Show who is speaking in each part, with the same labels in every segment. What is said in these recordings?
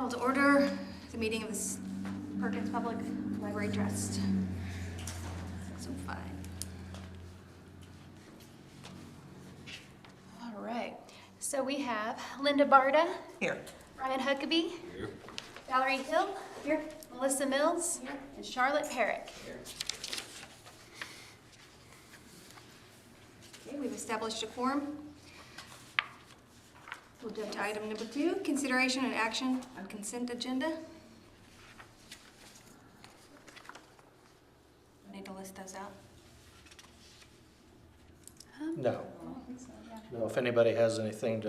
Speaker 1: Call to order the meeting of the Perkins Public Library Trust. 6:05. All right. So we have Linda Barda.
Speaker 2: Here.
Speaker 1: Ryan Huckabee.
Speaker 3: Here.
Speaker 1: Valerie Hill. Here. Melissa Mills. Here. And Charlotte Perrick.
Speaker 3: Here.
Speaker 1: Okay, we've established a quorum. We'll jump to item number 2, consideration and action on consent agenda. Need to list those out?
Speaker 4: No. No, if anybody has anything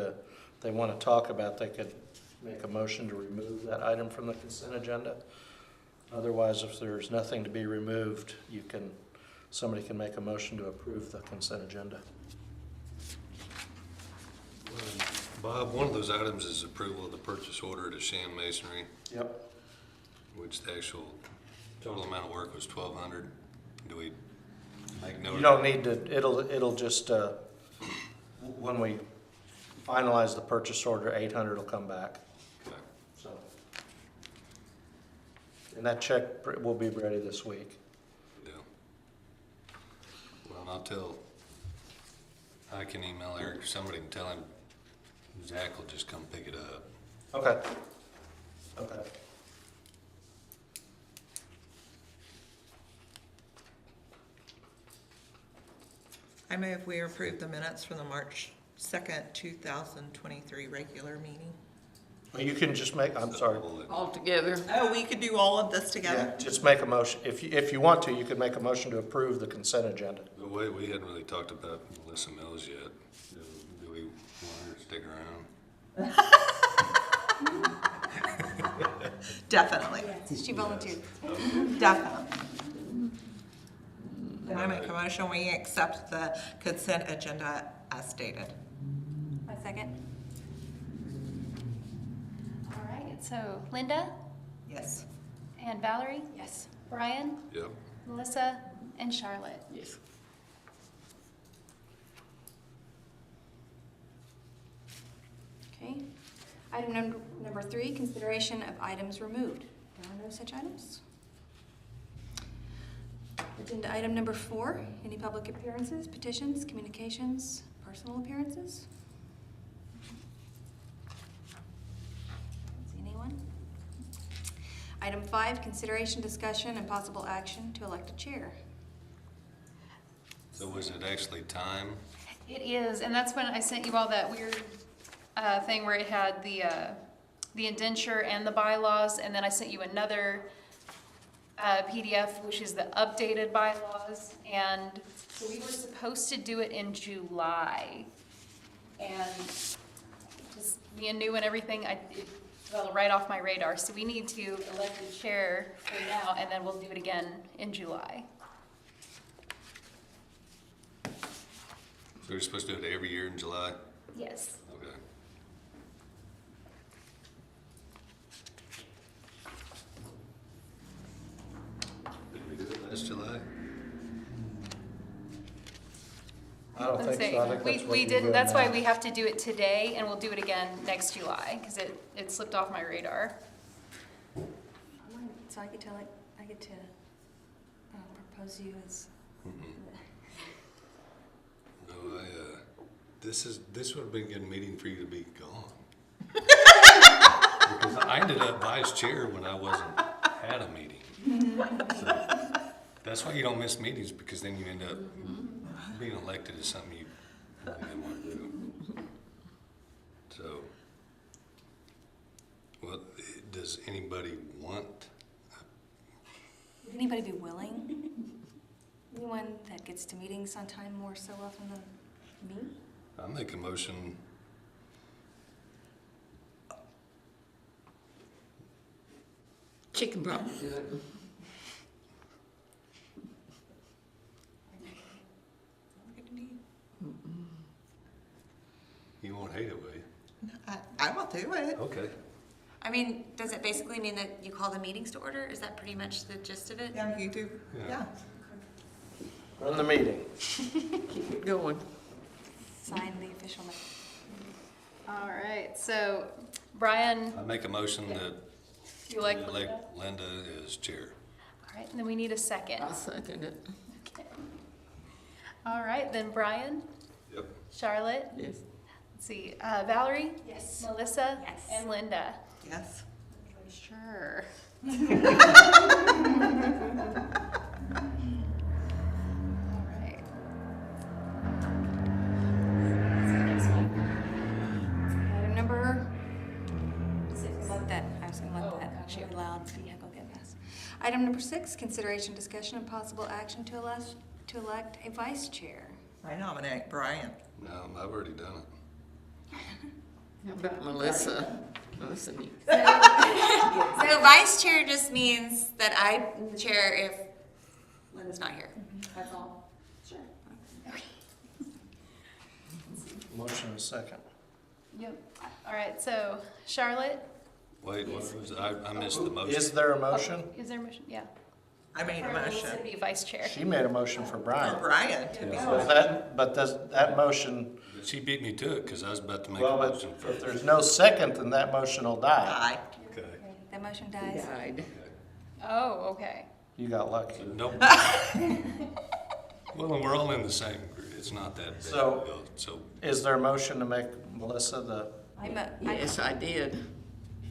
Speaker 4: they want to talk about, they could make a motion to remove that item from the consent agenda. Otherwise, if there's nothing to be removed, somebody can make a motion to approve the consent agenda.
Speaker 3: Bob, one of those items is approval of the purchase order to Sham Masonry,
Speaker 4: Yep.
Speaker 3: which the actual total amount of work was $1,200. Do we make note?
Speaker 4: You don't need to, it'll just, when we finalize the purchase order, 800 will come back.
Speaker 3: Okay.
Speaker 4: So, and that check will be ready this week.
Speaker 3: Yeah. Well, I can email Eric or somebody and tell him Zach will just come pick it up.
Speaker 4: Okay. Okay.
Speaker 2: I move we approve the minutes from the March 2nd, 2023 regular meeting.
Speaker 4: Well, you can just make, I'm sorry.
Speaker 5: All together.
Speaker 2: Oh, we could do all of this together?
Speaker 4: Yeah, just make a motion. If you want to, you could make a motion to approve the consent agenda.
Speaker 3: The way we hadn't really talked about Melissa Mills yet. Do we want her to stick around?
Speaker 2: Definitely,
Speaker 1: She volunteered.
Speaker 2: definitely. And I make a motion, we accept the consent agenda as stated.
Speaker 1: A second. All right, so Linda
Speaker 2: Yes.
Speaker 1: and Valerie? Yes. Brian,
Speaker 3: Yep.
Speaker 1: Melissa, and Charlotte?
Speaker 5: Yes.
Speaker 1: Okay. Item number 3, consideration of items removed. There are no such items. Agenda item number 4, any public appearances, petitions, communications, personal appearances? Don't see anyone. Item 5, consideration, discussion, and possible action to elect a chair.
Speaker 3: So was it actually time?
Speaker 1: It is, and that's when I sent you all that weird thing where it had the indenture and the bylaws, and then I sent you another PDF, which is the updated bylaws, and so we were supposed to do it in July, and just being new and everything, it fell right off my radar, so we need to elect a chair for now, and then we'll do it again in July.
Speaker 3: So we're supposed to do it every year in July?
Speaker 1: Yes.
Speaker 3: Okay. Did we do it last July?
Speaker 4: I don't think so. I think that's what
Speaker 1: We
Speaker 4: you're
Speaker 1: didn't,
Speaker 4: doing
Speaker 1: that's why
Speaker 4: now.
Speaker 1: we have to do it today, and we'll do it again next July, because it slipped off my radar. So I get to propose you as.
Speaker 3: No, this would have been a good meeting for you to be gone. Because I ended up vice chair when I wasn't at a meeting. So that's why you don't miss meetings, because then you end up being elected as something you really didn't want to do. So, well, does anybody want?
Speaker 1: Would anybody be willing? Anyone that gets to meetings on time more so often than me?
Speaker 3: I make a motion.
Speaker 5: Chicken probably do it.
Speaker 3: You won't hate it, will you?
Speaker 2: I will do it.
Speaker 3: Okay.
Speaker 6: I mean, does it basically mean that you call the meetings to order? Is that pretty much the gist of it?
Speaker 2: Yeah, you do,
Speaker 3: Yeah.
Speaker 2: yeah.
Speaker 4: Run the meeting.
Speaker 5: Keep it going.
Speaker 1: Sign the official note. All right, so Brian,
Speaker 3: I make a motion that
Speaker 1: You like
Speaker 3: Elect
Speaker 1: Linda?
Speaker 3: Linda as chair.
Speaker 1: All right, and then we need a second.
Speaker 5: I'll second it.
Speaker 1: Okay. All right, then Brian,
Speaker 3: Yep.
Speaker 1: Charlotte,
Speaker 5: Yes.
Speaker 1: let's see, Valerie?
Speaker 6: Yes.
Speaker 1: Melissa?
Speaker 6: Yes.
Speaker 1: And Linda?
Speaker 2: Yes.
Speaker 1: Sure. All right.
Speaker 6: Item number, I was gonna let that actually out loud, yeah, go get this. Item number 6, consideration, discussion, and possible action to elect a vice chair.
Speaker 2: I nominate Brian.
Speaker 3: No, I've already done it.
Speaker 5: How about Melissa? Melissa needs.
Speaker 6: So vice chair just means that I'm the chair if Linda's not here. That's all. Sure. Okay.
Speaker 4: Motion and a second.
Speaker 1: Yep. All right, so Charlotte,
Speaker 3: Wait, what was, I missed the motion.
Speaker 4: Is there a motion?
Speaker 1: is there a motion? Yeah.
Speaker 2: I made a
Speaker 1: Melissa
Speaker 2: motion
Speaker 1: to be vice chair.
Speaker 4: She made a motion for
Speaker 2: for
Speaker 4: Brian.
Speaker 2: Brian to be.
Speaker 4: But does that motion,
Speaker 3: But she beat me to it because I was about to make a
Speaker 4: well, but
Speaker 3: motion
Speaker 4: if
Speaker 3: first.
Speaker 4: there's no second, then that motion will die.
Speaker 2: Aye.
Speaker 3: Okay.
Speaker 6: That motion
Speaker 5: He
Speaker 6: dies.
Speaker 5: died.
Speaker 1: Oh, okay.
Speaker 4: You got lucky.
Speaker 3: Nope. Well, and we're all in the same group. It's not that big.
Speaker 4: So-
Speaker 3: a deal. So,
Speaker 4: Is there a motion to make Melissa the?
Speaker 5: Yes, I did.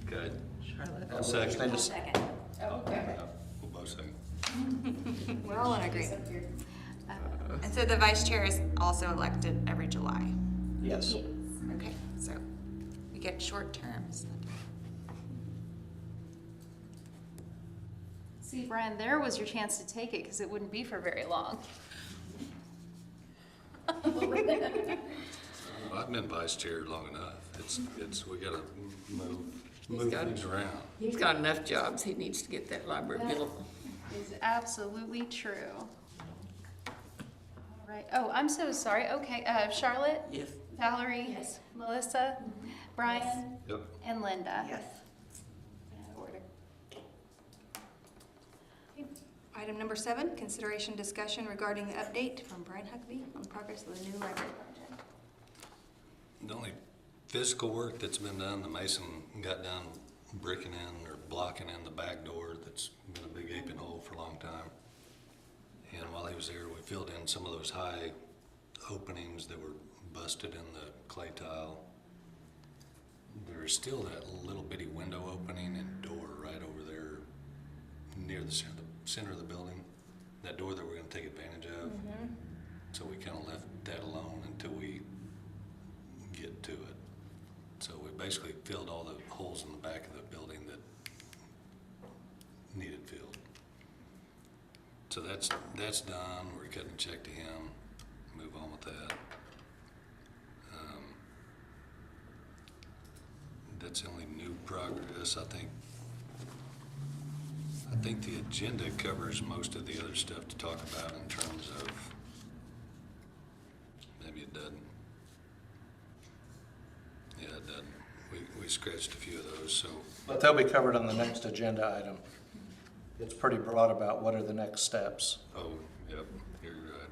Speaker 3: okay.
Speaker 2: Charlotte.
Speaker 3: I'll second.
Speaker 4: Just-
Speaker 6: Second.
Speaker 1: Oh, okay.
Speaker 3: We'll both second.
Speaker 6: We're all in agreement. And so the vice chair is also elected every July.
Speaker 4: Yes.
Speaker 6: Okay, so we get short terms.
Speaker 1: See, Brian, there was your chance to take it because it wouldn't be for very long.
Speaker 3: Well, I've been vice chair long enough. We gotta move
Speaker 5: got-
Speaker 3: things around.
Speaker 5: He's got enough jobs. He needs to get that library built.
Speaker 1: Is absolutely true. All right. Oh, I'm so sorry. Okay, Charlotte,
Speaker 5: Yes.
Speaker 1: Valerie,
Speaker 6: Yes.
Speaker 1: Melissa, Brian,
Speaker 3: Yep.
Speaker 1: and Linda.
Speaker 2: Yes.
Speaker 1: Order.
Speaker 6: Item number 7, consideration discussion regarding the update from Brian Huckabee on the progress of the new library project.
Speaker 3: The only physical work that's been done, the mason got done bricking in or blocking in the back door that's been a big gaping hole for a long time. And while he was there, we filled in some of those high openings that were busted in the clay tile. There's still that little bitty window opening and door right over there near the center of the building. That door that we're gonna take advantage of. So we kinda left that alone until we get to it. So we basically filled all the holes in the back of the building that needed filled. So that's done. We're cutting a check to him, move on with that. That's the only new progress, I think. I think the agenda covers most of the other stuff to talk about in terms of, maybe it doesn't. Yeah, it doesn't. We scratched a few of those, so,
Speaker 4: But they'll be covered on the next agenda item. It's pretty broad about what are the next steps.
Speaker 3: oh, yep, you're right.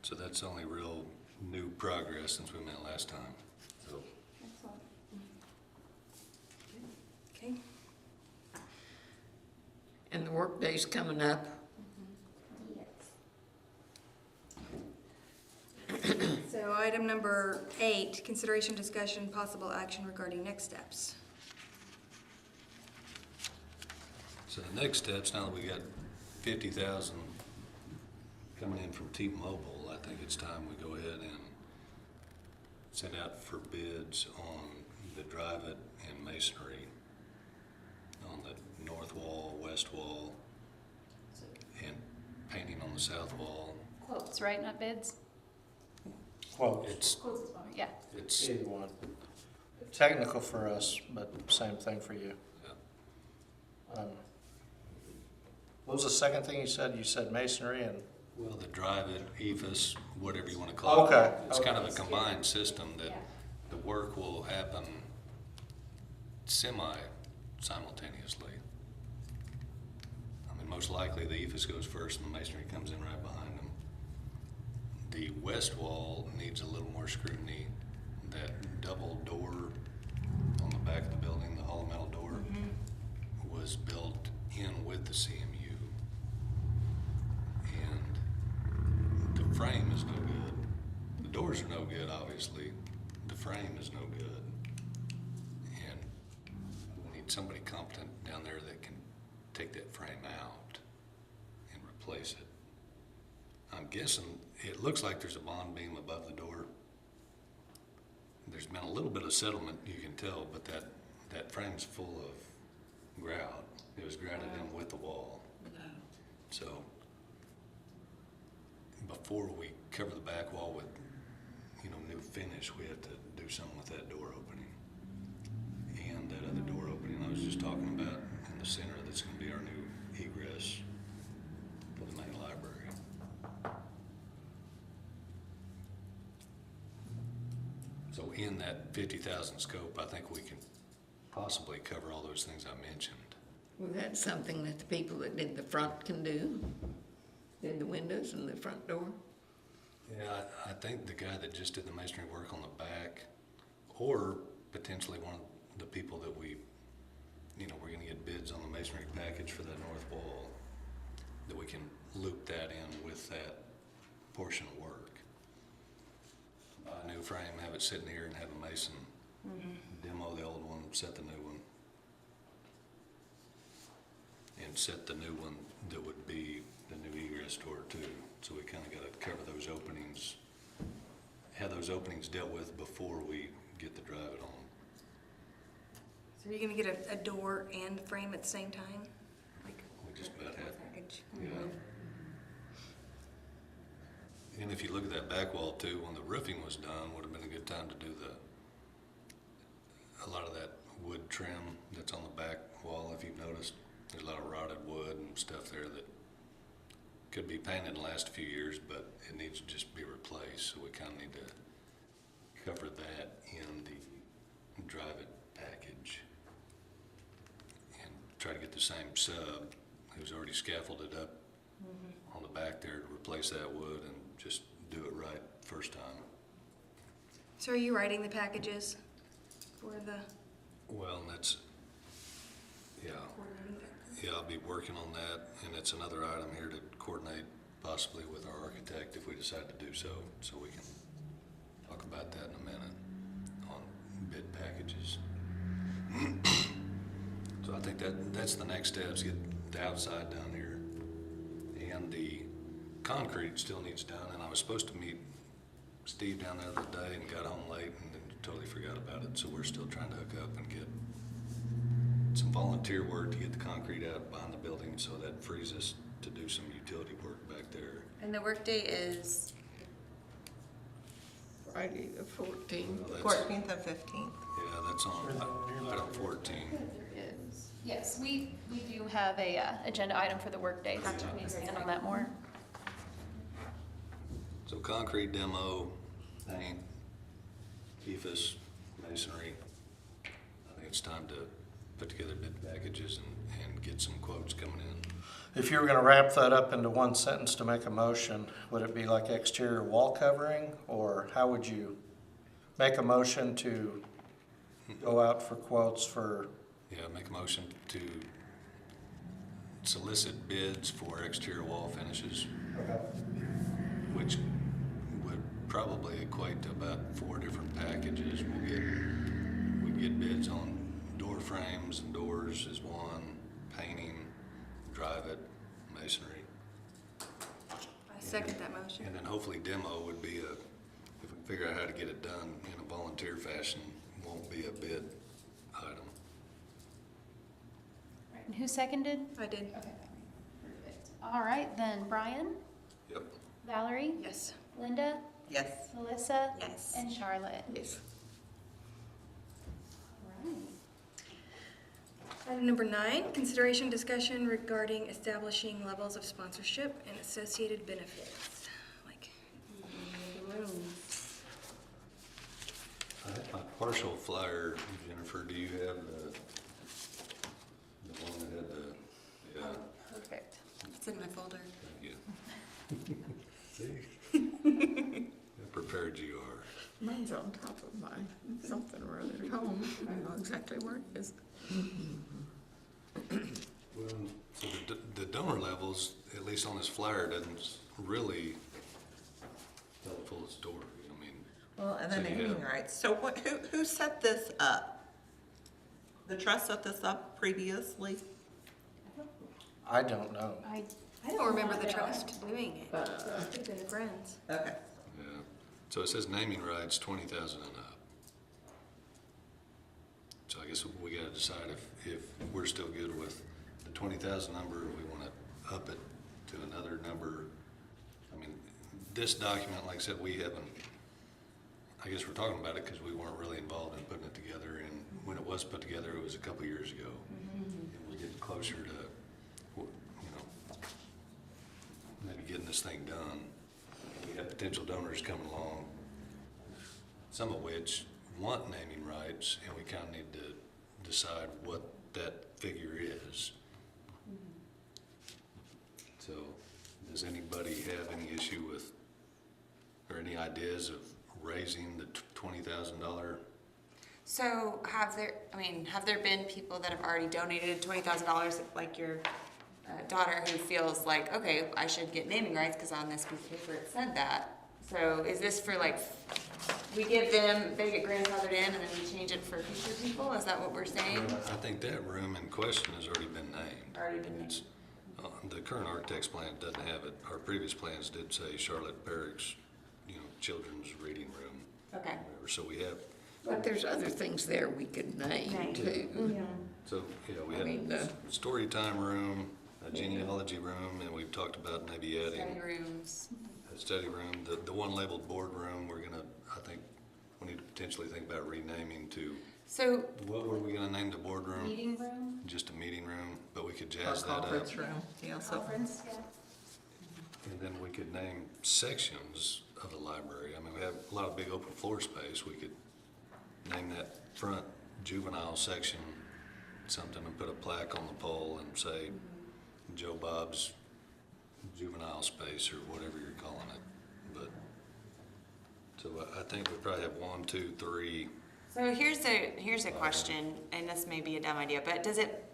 Speaker 3: So that's the only real new progress since we met last time, so.
Speaker 6: Okay.
Speaker 5: And the workday's coming up.
Speaker 6: So item number 8, consideration, discussion, possible action regarding next steps.
Speaker 3: So the next steps, now that we got 50,000 coming in from T-Mobile, I think it's time we go ahead and send out for bids on the drive-it and masonry on the north wall, west wall, and painting on the south wall.
Speaker 1: Quotes, right? Not bids?
Speaker 4: Well,
Speaker 3: It's,
Speaker 1: Quotes is fine, yeah.
Speaker 3: it's,
Speaker 4: either one. Technical for us, but same thing for you. What was the second thing you said? You said masonry and?
Speaker 3: well, the drive-it, ephes, whatever you want to call it.
Speaker 4: Okay.
Speaker 3: It's kind of a combined system that the work will happen simultaneously. I mean, most likely the ephes goes first and the masonry comes in right behind them. The west wall needs a little more scrutiny that double door on the back of the building, the all metal door, was built in with the CMU. And the frame is no good. The doors are no good, obviously. The frame is no good. And we need somebody competent down there that can take that frame out and replace it. I'm guessing, it looks like there's a bond beam above the door. There's been a little bit of settlement, you can tell, but that frame's full of grout. It was grouted in with the wall. So before we cover the back wall with, new finish, we have to do something with that door opening. And that other door opening I was just talking about in the center, that's gonna be our new egress for the main library. So in that 50,000 scope, I think we can possibly cover all those things I mentioned.
Speaker 5: Well, that's something that the people that did the front can do, did the windows and the front door.
Speaker 3: Yeah, I think the guy that just did the masonry work on the back, or potentially one of the people that we're gonna get bids on the masonry package for that north wall, that we can loop that in with that portion of work. Buy a new frame, have it sitting here, and have a mason demo the old one, set the new one. And set the new one that would be the new egress door too. So we kinda gotta cover those openings, have those openings dealt with before we get the drive it on.
Speaker 7: So you're gonna get a door and frame at the same time? Like
Speaker 3: We just about have,
Speaker 7: package?
Speaker 3: yeah. And if you look at that back wall too, when the roofing was done, would have been a good time to do a lot of that wood trim that's on the back wall, if you've noticed. There's a lot of rotted wood and stuff there that could be painted in the last few years, but it needs to just be replaced, so we kinda need to cover that in the drive it package. And try to get the same sub who's already scaffolded up on the back there to replace that wood and just do it right first time.
Speaker 7: So are you writing the packages for the
Speaker 3: Well, and that's, yeah.
Speaker 7: coordinating?
Speaker 3: Yeah, I'll be working on that, and it's another item here to coordinate possibly with our architect if we decide to do so, so we can talk about that in a minute on bid packages. So I think that's the next step, is get the outside done here. And the concrete still needs done, and I was supposed to meet Steve down there the other day and got home late and then totally forgot about it, so we're still trying to hook up and get some volunteer work to get the concrete out behind the building, so that frees us to do some utility work back there.
Speaker 6: And the workday is,
Speaker 5: Friday the 14th.
Speaker 3: Well, that's-
Speaker 2: 14th and 15th.
Speaker 3: Yeah, that's on item 14.
Speaker 1: There is. Yes, we do have a agenda item for the workday.
Speaker 6: Gotcha.
Speaker 1: We need to expand on that more.
Speaker 3: So concrete demo, paint, EFS, masonry. I think it's time to put together bid packages and get some quotes coming in.
Speaker 4: If you were gonna wrap that up into one sentence to make a motion, would it be like exterior wall covering? Or how would you make a motion to go out for quotes for,
Speaker 3: Yeah, make a motion to solicit bids for exterior wall finishes, which would probably equate to about 4 different packages. We'd get bids on door frames and doors is one, painting, drive it, masonry.
Speaker 7: I second that motion.
Speaker 3: And then hopefully demo would be if we figure out how to get it done in a volunteer fashion, won't be a bid item.
Speaker 1: And who seconded?
Speaker 7: I did.
Speaker 1: Okay. Perfect. All right, then Brian,
Speaker 3: Yep.
Speaker 1: Valerie,
Speaker 7: Yes.
Speaker 1: Linda,
Speaker 2: Yes.
Speaker 1: Melissa,
Speaker 6: yes.
Speaker 1: and Charlotte.
Speaker 5: Yes.
Speaker 1: All right.
Speaker 7: Item number 9, consideration discussion regarding establishing levels of sponsorship and associated benefits. Like, the room.
Speaker 3: I have my partial flyer, Jennifer, do you have the one that had the, yeah,
Speaker 1: Perfect.
Speaker 6: It's in my folder.
Speaker 3: thank you. See? How prepared you are.
Speaker 5: Mine's on top of my something or other at home. I don't know exactly where it is.
Speaker 3: Well, so the donor levels, at least on this flyer, doesn't really tell the full story. I mean,
Speaker 2: Well, and the
Speaker 3: So you
Speaker 2: naming
Speaker 3: have-
Speaker 2: rights. So who set this up? The trust set this up previously?
Speaker 4: I don't know.
Speaker 7: I don't remember the trust doing it. It's been friends.
Speaker 2: Okay.
Speaker 3: yeah. So it says naming rights 20,000 and up. So I guess we gotta decide if we're still good with the 20,000 number, or we wanna up it to another number. I mean, this document, like I said, we haven't, I guess we're talking about it because we weren't really involved in putting it together, and when it was put together, it was a couple years ago. And we're getting closer to, you know, maybe getting this thing done. We have potential donors coming along, some of which want naming rights, and we kind of need to decide what that figure is. So, does anybody have any issue with, or any ideas of raising the $20,000?
Speaker 6: So have there been people that have already donated $20,000, like your daughter, who feels like, okay, I should get naming rights because on this piece of paper it said that. So is this for like, we give them, they get grandfathered in and then we change it for future people? Is that what we're saying?
Speaker 3: I think that room in question has already been named.
Speaker 6: Already been named.
Speaker 3: It's, the current architect's plan doesn't have it. Our previous plans did say Charlotte Perkins, you know, children's reading room.
Speaker 6: Okay.
Speaker 3: Whatever. So we have,
Speaker 5: But there's other things there we could name
Speaker 6: Name.
Speaker 5: too.
Speaker 3: so, you know, we
Speaker 5: I mean,
Speaker 3: had story time room, a genealogy room, and we've talked about maybe
Speaker 6: Study
Speaker 3: adding
Speaker 6: rooms.
Speaker 3: a study room. The one labeled board room, we're gonna, I think, we need to potentially think about renaming to,
Speaker 6: So,
Speaker 3: what were we gonna name the boardroom?
Speaker 1: Meeting room,
Speaker 3: Just a meeting room, but we could
Speaker 2: Our
Speaker 3: jazz that up.
Speaker 2: conference room. Yeah, so
Speaker 1: conference, yeah.
Speaker 3: And then we could name sections of the library. I mean, we have a lot of big open floor space. We could name that front juvenile section something and put a plaque on the pole and say Joe Bob's juvenile space or whatever you're calling it. But, so I think we probably have 1, 2, 3.
Speaker 6: so here's a question, and this may be a dumb idea, but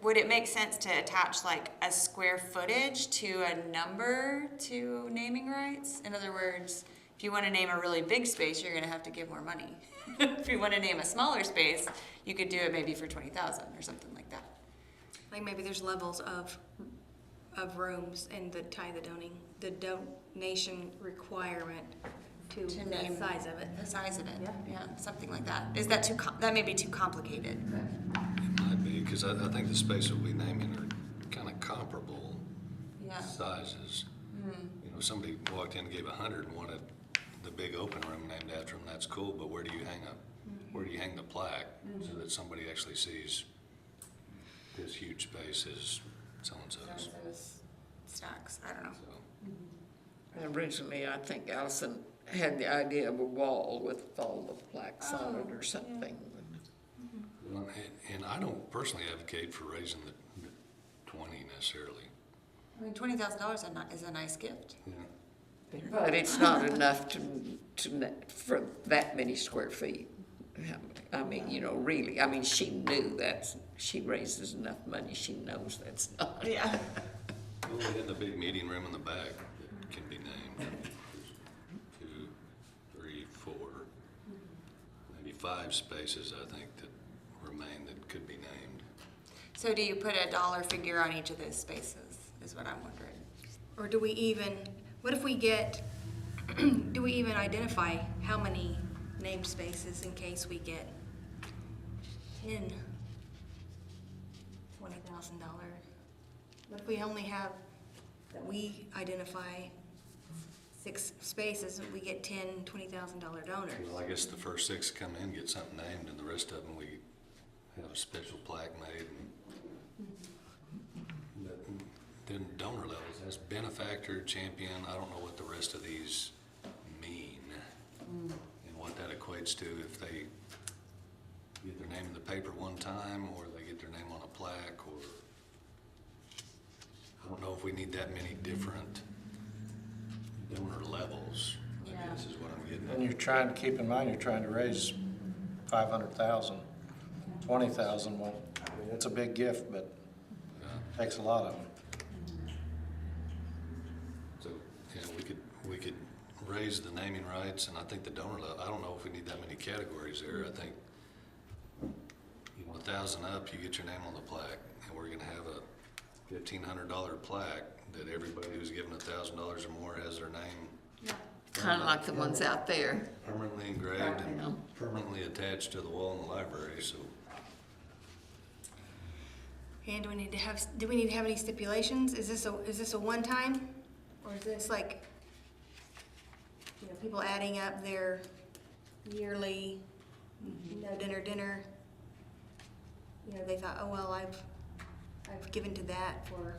Speaker 6: would it make sense to attach like a square footage to a number to naming rights? In other words, if you want to name a really big space, you're going to have to give more money. If you want to name a smaller space, you could do it maybe for 20,000 or something like that.
Speaker 7: Like maybe there's levels of rooms and tie the donation requirement to
Speaker 6: To
Speaker 7: the
Speaker 6: name
Speaker 7: size of it.
Speaker 6: the size of it. Yeah, something like that. Is that that may be too complicated?
Speaker 3: It might be, because I think the spaces we'll be naming are kind of comparable
Speaker 6: Yeah.
Speaker 3: sizes. You know, somebody walked in and gave 100 and wanted the big open room named after them, that's cool, but where do you hang the plaque so that somebody actually sees this huge space is so-and-so's?
Speaker 6: Those stacks. I don't know.
Speaker 3: So,
Speaker 5: Originally, I think Allison had the idea of a wall with all the plaques on it or something.
Speaker 3: well, and I don't personally advocate for raising the 20 necessarily.
Speaker 6: I mean, $20,000 is a nice gift.
Speaker 3: Yeah.
Speaker 5: But it's not enough for that many square feet. I mean, you know, really, I mean, she knew she raises enough money, she knows that's not.
Speaker 6: Yeah.
Speaker 3: Well, we had the big meeting room in the back that can be named. 2, 3, 4, maybe 5 spaces, I think, that remain that could be named.
Speaker 6: So do you put a dollar figure on each of those spaces, is what I'm wondering.
Speaker 7: Or do we even, what if we get, do we even identify how many named spaces in case we get 10, $20,000? What if we only have, that we identify 6 spaces and we get 10, $20,000 donors?
Speaker 3: Well, I guess the first 6 come in, get something named, and the rest of them, we have a special plaque made. And then donor levels, that's benefactor, champion, I don't know what the rest of these mean. And what that equates to, if they get their name in the paper one time, or they get their name on a plaque, or I don't know if we need that many different donor levels. I
Speaker 6: Yeah.
Speaker 3: guess is what I'm getting
Speaker 4: And you're trying to keep in mind, you're trying to raise 500,000, 20,000. Well, I mean, it's a big gift, but takes a lot of them.
Speaker 3: So, yeah, we could raise the naming rights, and I think the donor level, I don't know if we need that many categories there. I think, you know, 1,000 up, you get your name on the plaque, and we're gonna have a $1,500 plaque that everybody who's given $1,000 or more has their name
Speaker 5: Kind of like the ones out there.
Speaker 3: permanently engraved
Speaker 5: Yeah.
Speaker 3: and permanently attached to the wall in the library, so.
Speaker 7: And do we need to have any stipulations? Is this a one-time? Or is this like, you know, people adding up their yearly, dinner? You know, they thought, oh, well, I've given to that for,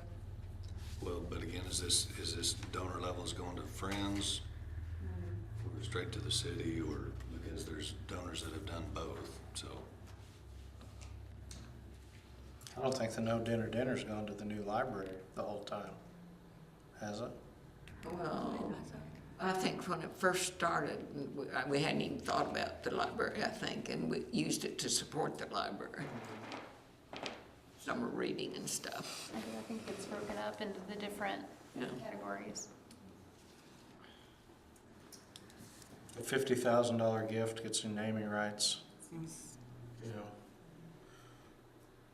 Speaker 3: Well, but again, is this donor levels going to friends? Or straight to the city, or because there's donors that have done both, so.
Speaker 4: I don't think the no dinner's gone to the new library the whole time, has it?
Speaker 5: Well, I think when it first started, we hadn't even thought about the library, I think, and we used it to support the library. Summer reading and stuff.
Speaker 1: I think it's broken up into the different
Speaker 5: Yeah.
Speaker 1: categories.
Speaker 4: A $50,000 gift gets you naming rights, you know.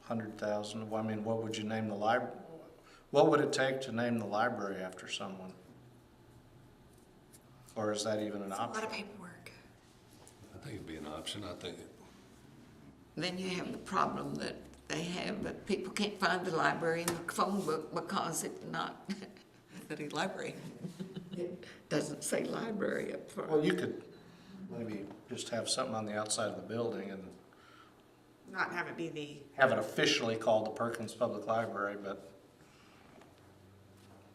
Speaker 4: 100,000, well, I mean, what would you name the what would it take to name the library after someone? Or is that even an
Speaker 7: a lot
Speaker 4: option?
Speaker 7: of paperwork.
Speaker 3: I think it'd be an option, I think.
Speaker 5: Then you have the problem that they have, that people can't find the library in the phone book because it's not,
Speaker 2: City Library.
Speaker 5: it doesn't say library up front.
Speaker 4: Well, you could maybe just have something on the outside of the building and
Speaker 6: Not have it be the,
Speaker 4: have it officially called the Perkins Public Library, but,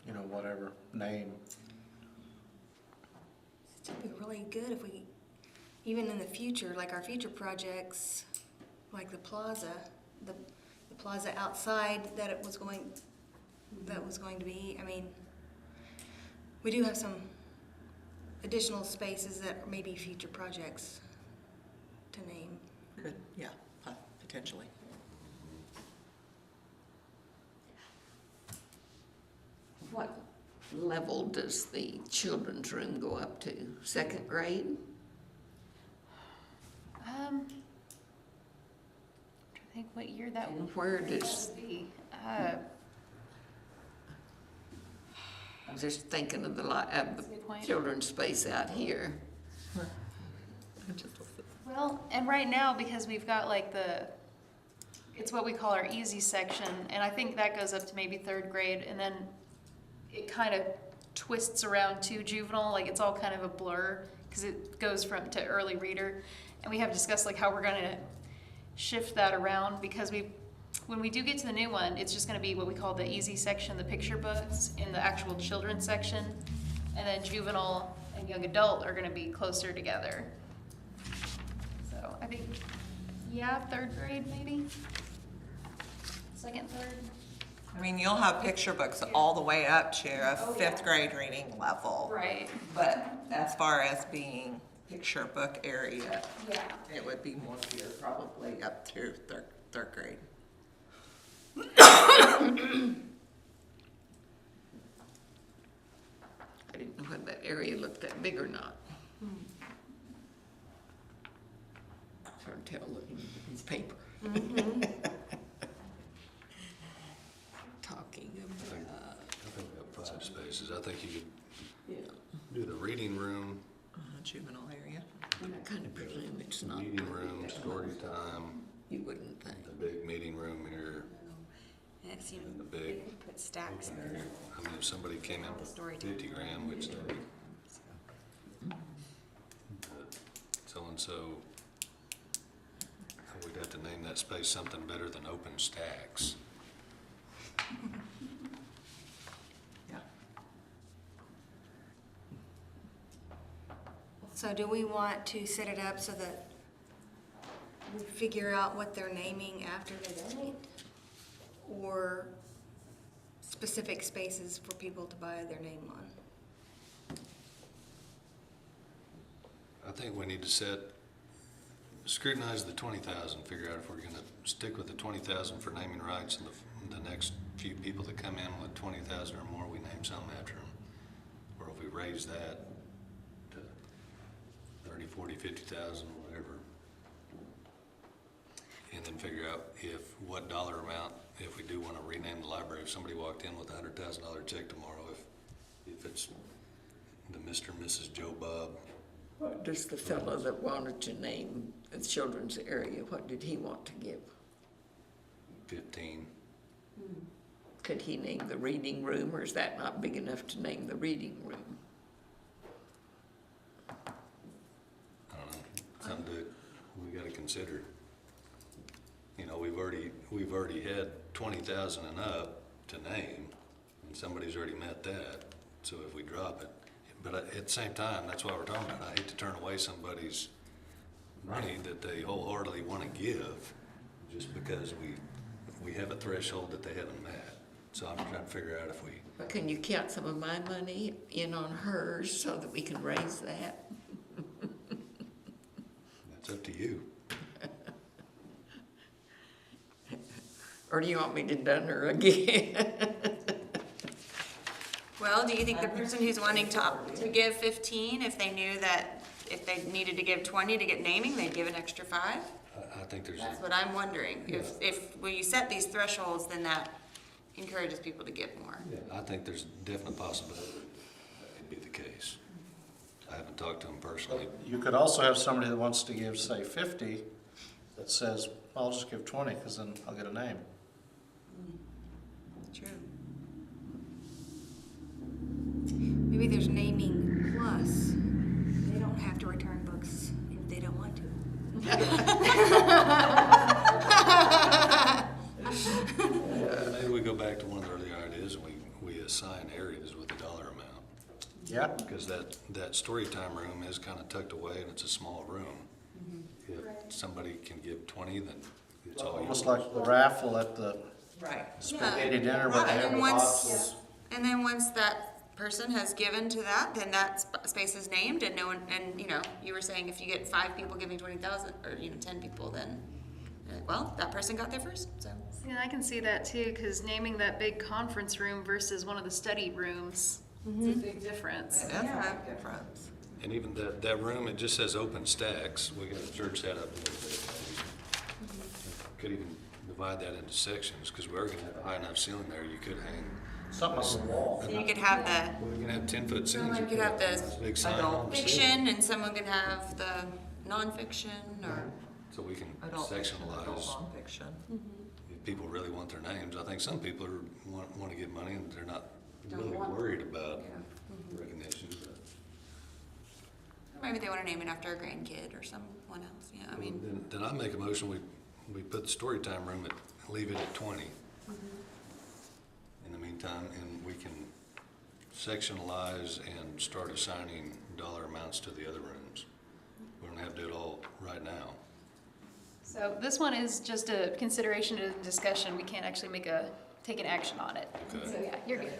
Speaker 4: you know, whatever name.
Speaker 7: It'd be really good if we, even in the future, like our future projects, like the plaza, the plaza outside that it was going to be, I mean, we do have some additional spaces that may be future projects to name.
Speaker 2: Good, yeah, potentially.
Speaker 5: What level does the children's room go up to? Second grade?
Speaker 1: I'm trying to think what year that
Speaker 5: And where does,
Speaker 1: would be.
Speaker 5: I was just thinking of the
Speaker 1: That's a good point.
Speaker 5: children's space out here.
Speaker 1: Well, and right now, because we've got like it's what we call our easy section, and I think that goes up to maybe third grade, and then it kind of twists around to juvenile, like it's all kind of a blur, because it goes from to early reader. And we have discussed like how we're gonna shift that around, because when we do get to the new one, it's just gonna be what we call the easy section, the picture books in the actual children's section, and then juvenile and young adult are gonna be closer together. So I think, yeah, third grade maybe? Second, third?
Speaker 2: I mean, you'll have picture books all the way up to a
Speaker 1: Oh, yeah.
Speaker 2: fifth grade reading level.
Speaker 1: Right,
Speaker 2: But as far as being picture book area,
Speaker 1: yeah.
Speaker 2: it would be more here, probably up to third grade.
Speaker 5: I didn't know whether that area looked that big or not. Hard to tell looking at this paper. Talking about,
Speaker 3: I think we have 5 spaces. I think you could
Speaker 5: yeah,
Speaker 3: do the reading room,
Speaker 2: Juvenile area.
Speaker 5: and I kind of presume it's not.
Speaker 3: meeting room, story time,
Speaker 5: You wouldn't think.
Speaker 3: the big meeting room here,
Speaker 6: and it seemed,
Speaker 3: and the
Speaker 6: they
Speaker 3: big
Speaker 6: could put stacks
Speaker 3: open
Speaker 6: in
Speaker 3: area. I mean, if somebody came in with
Speaker 6: Story time.
Speaker 3: 50 grand, which they, so-and-so, we'd have to name that space something better than open stacks.
Speaker 2: Yeah.
Speaker 7: So do we want to set it up so that we figure out what they're naming after they donate? Or specific spaces for people to buy their name on?
Speaker 3: I think we need to scrutinize the 20,000, figure out if we're gonna stick with the 20,000 for naming rights, and the next few people that come in with 20,000 or more, we name something after them. Or if we raise that to 30, 40, 50,000, whatever. And then figure out what dollar amount, if we do wanna rename the library, if somebody walked in with a $100,000 check tomorrow, if it's the Mr. and Mrs. Joe Bob.
Speaker 5: What does the fellow that wanted to name the children's area, what did he want to give?
Speaker 3: 15.
Speaker 5: Could he name the reading room, or is that not big enough to name the reading room?
Speaker 3: I don't know, something we gotta consider. You know, we've already had 20,000 and up to name, and somebody's already met that, so if we drop it. But at the same time, that's why we're talking about, I hate to turn away somebody's money that they wholeheartedly wanna give, just because we have a threshold that they haven't met. So I'm trying to figure out if we,
Speaker 5: But can you count some of my money in on hers so that we can raise that?
Speaker 3: that's up to you.
Speaker 5: Or do you want me to done her again?
Speaker 6: Well, do you think the person who's wanting to give 15, if they knew that if they needed to give 20 to get naming, they'd give an extra 5?
Speaker 3: I think there's,
Speaker 6: That's what I'm wondering. If we set these thresholds, then that encourages people to give more.
Speaker 3: I think there's definite possibility that could be the case. I haven't talked to them personally.
Speaker 4: You could also have somebody that wants to give, say, 50, that says, I'll just give 20, because then I'll get a name.
Speaker 6: True.
Speaker 7: Maybe there's naming plus. They don't have to return books if they don't want to.
Speaker 3: Maybe we go back to one of the earlier ideas and we assign areas with a dollar amount.
Speaker 4: Yeah.
Speaker 3: Because that story time room is kind of tucked away and it's a small room. If somebody can give 20, then it's all yours.
Speaker 4: Almost like the raffle at the
Speaker 5: Right.
Speaker 4: spaghetti dinner where they
Speaker 6: And
Speaker 4: have
Speaker 6: then
Speaker 4: the boxes.
Speaker 6: once that person has given to that, then that space is named, and no one, and you know, you were saying if you get 5 people giving 20,000, or 10 people, then well, that person got there first. So
Speaker 1: Yeah, I can see that too, because naming that big conference room versus one of the study rooms, it's a big difference.
Speaker 2: That's a big difference.
Speaker 3: And even that room, it just says open stacks. We got the church set up a little bit. Could even divide that into sections, because we're gonna have a high enough ceiling there, you could hang.
Speaker 4: Something on the wall.
Speaker 6: you could have the
Speaker 3: We're gonna have 10-foot ceilings.
Speaker 6: Someone could have the
Speaker 3: Big sign on the ceiling.
Speaker 6: fiction, and someone could have the nonfiction, or
Speaker 3: So we can
Speaker 2: Adult fiction, adult
Speaker 3: sectionalize.
Speaker 2: nonfiction.
Speaker 3: If people really want their names, I think some people want to get money and they're not
Speaker 6: Don't
Speaker 3: really
Speaker 6: want-
Speaker 3: worried about recognition. But
Speaker 6: maybe they want to name it after a grandkid or someone else. Yeah, I mean,
Speaker 3: then I make a motion, we put the story time room leave it at 20. In the meantime, and we can sectionalize and start assigning dollar amounts to the other rooms. We don't have to do it all right now.
Speaker 1: So this one is just a consideration and discussion. We can't actually take an action on it.
Speaker 3: Okay.
Speaker 1: So yeah, you're good.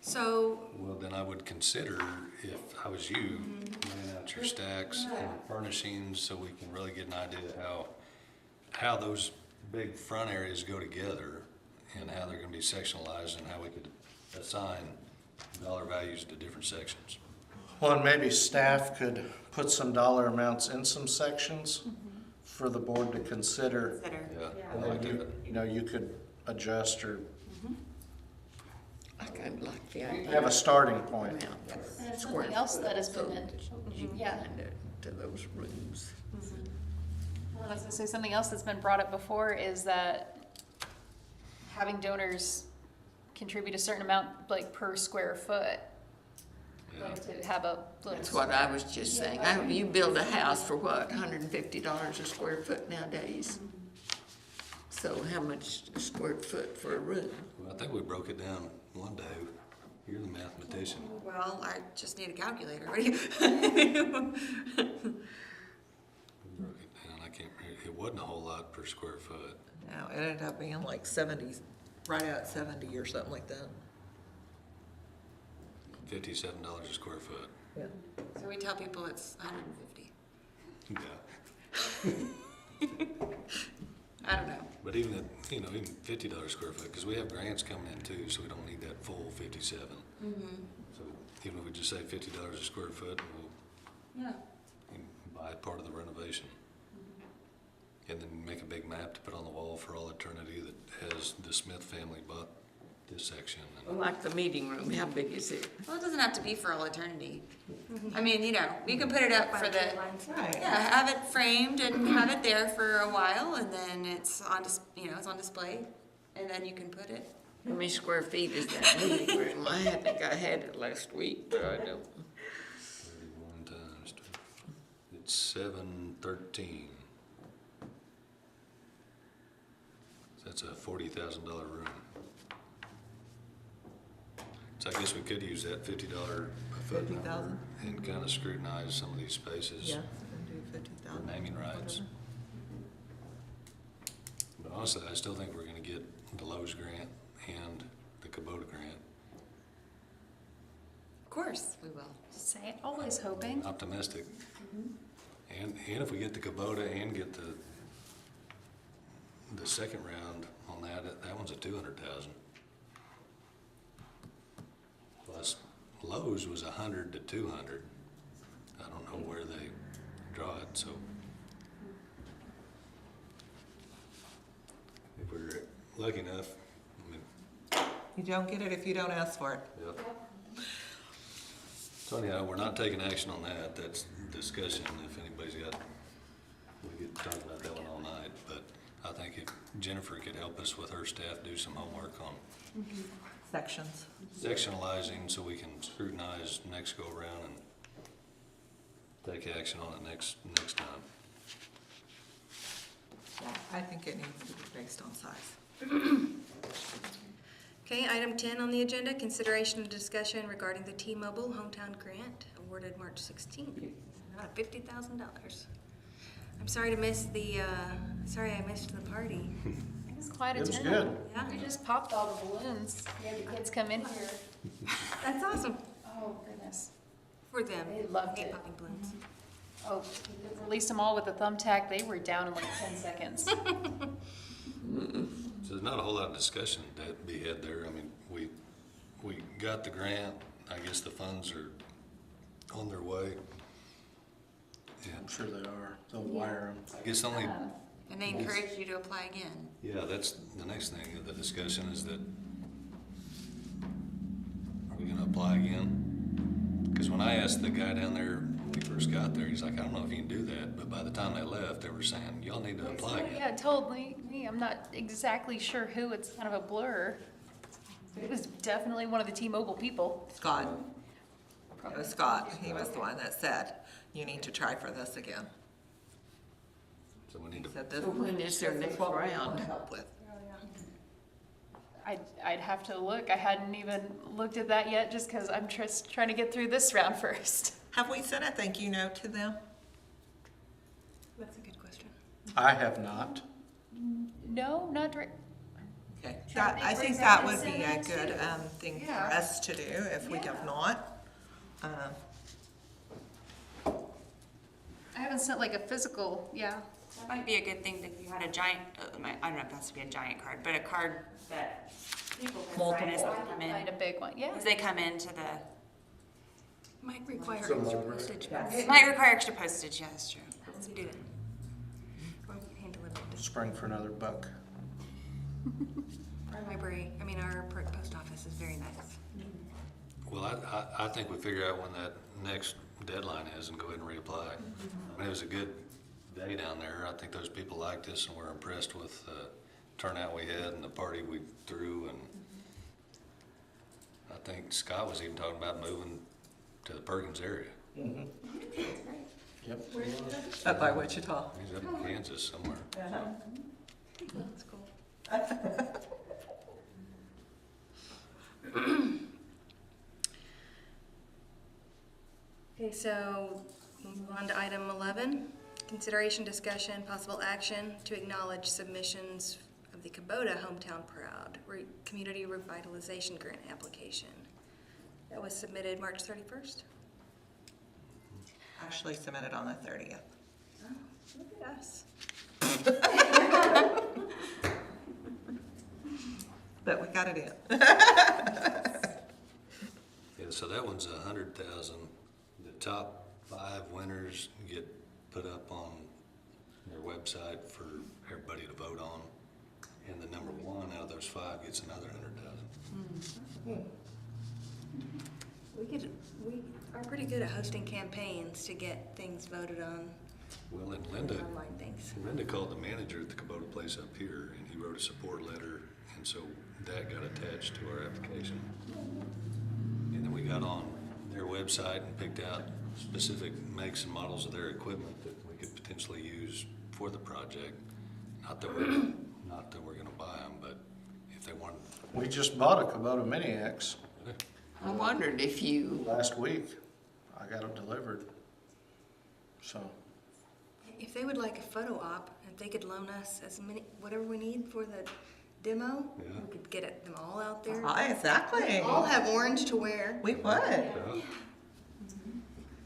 Speaker 6: so
Speaker 3: Well, then I would consider, if I was you, laying out your stacks and furnishings so we can really get an idea how those big front areas go together and how they're gonna be sectionalized and how we could assign dollar values to different sections.
Speaker 4: Well, and maybe staff could put some dollar amounts in some sections for the board to consider.
Speaker 6: consider.
Speaker 3: Yeah, I
Speaker 4: And
Speaker 3: like
Speaker 4: then
Speaker 3: that.
Speaker 4: you could adjust or
Speaker 5: I kind of like the idea.
Speaker 4: have a starting point.
Speaker 1: And something else that has been, yeah.
Speaker 5: To those rooms.
Speaker 1: I was gonna say, something else that's been brought up before is that having donors contribute a certain amount, like per square foot.
Speaker 3: Yeah.
Speaker 1: Like to have a little.
Speaker 5: That's what I was just saying. You build a house for what, $150 a square foot nowadays? So how much a square foot for a room?
Speaker 3: Well, I think we broke it down one day. You're the mathematician.
Speaker 6: Well, I just need a calculator. What do you?
Speaker 3: We broke it down. I can't remember. It wasn't a whole lot per square foot.
Speaker 2: No, it ended up being like 70, right at 70 or something like that.
Speaker 3: $57 a square foot.
Speaker 2: Yeah.
Speaker 6: So we tell people it's 150.
Speaker 3: Yeah,
Speaker 6: I don't know.
Speaker 3: but even at, even $50 square foot, because we have grants coming in too, so we don't need that full 57. So even if we just say $50 a square foot, we'll
Speaker 6: Yeah.
Speaker 3: buy part of the renovation. And then make a big map to put on the wall for all eternity that has the Smith family bought this section. And
Speaker 5: Like the meeting room, how big is it?
Speaker 6: Well, it doesn't have to be for all eternity. I mean, you can put it up for the,
Speaker 2: Right.
Speaker 6: yeah, have it framed and have it there for a while, and then it's on, it's on display, and then you can put it.
Speaker 5: How many square feet is that meeting room? I think I had it last week, but I don't.
Speaker 3: 31 times 2, it's 713. That's a $40,000 room. So I guess we could use that $50 a foot number
Speaker 2: 50,000?
Speaker 3: and kind of scrutinize some of these spaces
Speaker 2: Yeah, and do
Speaker 3: for
Speaker 2: 50,000.
Speaker 3: naming rights. But honestly, I still think we're gonna get the Lowe's grant and the Kubota grant.
Speaker 6: Of course, we will.
Speaker 1: Say, always hoping.
Speaker 3: Optimistic. And if we get the Kubota and get the second round on that one's a 200,000. Plus Lowe's was 100 to 200. I don't know where they draw it, so. If we're lucky enough, I mean,
Speaker 2: You don't get it if you don't ask for it.
Speaker 3: yep. So anyhow, we're not taking action on that. That's discussion if anybody's got, we could talk about that one all night. But I think if Jennifer could help us with her staff, do some homework on
Speaker 2: Sections.
Speaker 3: sectionalizing so we can scrutinize next go around and take action on it next time.
Speaker 2: I think it needs to be based on size.
Speaker 7: Okay, item 10 on the agenda, consideration and discussion regarding the T-Mobile Hometown Grant awarded March 16th. $50,000. I'm sorry to miss I missed the party.
Speaker 1: It was quite a
Speaker 4: It was
Speaker 1: turnout.
Speaker 4: good.
Speaker 7: Yeah,
Speaker 1: We just popped all the balloons. We had the kids come in here.
Speaker 7: that's awesome
Speaker 1: Oh, goodness.
Speaker 7: for them.
Speaker 1: They loved
Speaker 7: Hate
Speaker 1: it.
Speaker 7: popping balloons.
Speaker 1: Oh, we released them all with a thumbtack. They were down in like 10 seconds.
Speaker 3: So there's not a whole lot of discussion to be had there. I mean, we got the grant. I guess the funds are on their way.
Speaker 4: I'm sure they are. They'll wire them.
Speaker 3: I guess only,
Speaker 6: And they encourage you to apply again.
Speaker 3: yeah, that's the next thing of the discussion is that, are we gonna apply again? Because when I asked the guy down there, when we first got there, he's like, I don't know if you can do that, but by the time they left, they were saying, y'all need to apply again.
Speaker 1: Yeah, told me. I'm not exactly sure who. It's kind of a blur. It was definitely one of the T-Mobile people.
Speaker 2: Scott. It was Scott. He was the one that said, you need to try for this again.
Speaker 3: So we need to,
Speaker 2: Said this
Speaker 5: So when is their next
Speaker 2: what we want
Speaker 5: round?
Speaker 2: to help with.
Speaker 1: I'd have to look. I hadn't even looked at that yet just because I'm just trying to get through this round first.
Speaker 2: Have we sent a thank you note to them?
Speaker 7: That's a good question.
Speaker 4: I have not.
Speaker 1: No, not direct.
Speaker 2: Okay,
Speaker 1: Try to
Speaker 2: I
Speaker 1: make
Speaker 2: think
Speaker 1: for
Speaker 2: that would
Speaker 1: executive
Speaker 2: be a
Speaker 1: session
Speaker 2: good,
Speaker 1: too.
Speaker 2: thing for
Speaker 1: Yeah.
Speaker 2: us to do if we have not.
Speaker 1: I haven't sent like a physical, yeah.
Speaker 6: That might be a good thing if you had a giant, I don't know if it has to be a giant card, but a card that people can sign as they come
Speaker 1: Find
Speaker 6: in.
Speaker 1: a big one, yeah.
Speaker 6: As they come into the,
Speaker 7: Might require
Speaker 4: Some
Speaker 7: extra
Speaker 4: over it.
Speaker 7: postage.
Speaker 6: it might require extra postage, yeah, that's true.
Speaker 7: Let's do it. Or hand delivered.
Speaker 4: Spring for another buck.
Speaker 7: Our post office is very nice.
Speaker 3: well, I think we figure out when that next deadline is and go ahead and reapply. I mean, it was a good day down there. I think those people liked us and were impressed with the turnout we had and the party we threw. And I think Scott was even talking about moving to the Perkins area.
Speaker 4: Yep.
Speaker 2: Up by Wichita.
Speaker 3: He's up in Kansas somewhere.
Speaker 7: That's cool. Okay, so move on to item 11. Consideration, discussion, possible action to acknowledge submissions of the Kubota Hometown Proud Community Revitalization Grant application. That was submitted March 31st.
Speaker 2: Actually submitted on the 30th.
Speaker 7: Look at us.
Speaker 2: But we got it in.
Speaker 3: Yeah, so that one's 100,000. The top 5 winners get put up on their website for everybody to vote on. And the number 1 out of those 5 gets another 100,000.
Speaker 7: We are pretty good at hosting campaigns to get things voted on,
Speaker 3: Well, and Linda
Speaker 7: online things.
Speaker 3: called the manager at the Kubota place up here, and he wrote a support letter, and so that got attached to our application. And then we got on their website and picked out specific makes and models of their equipment that we could potentially use for the project. Not that we're gonna buy them, but if they want.
Speaker 4: We just bought a Kubota Mini X
Speaker 5: I wondered if you,
Speaker 4: last week. I got it delivered. So,
Speaker 7: If they would like a photo op, if they could loan us as many, whatever we need for the demo,
Speaker 3: Yeah.
Speaker 7: we could get them all out there.
Speaker 2: Exactly.
Speaker 7: All have orange to wear.
Speaker 2: We would.
Speaker 3: Yeah.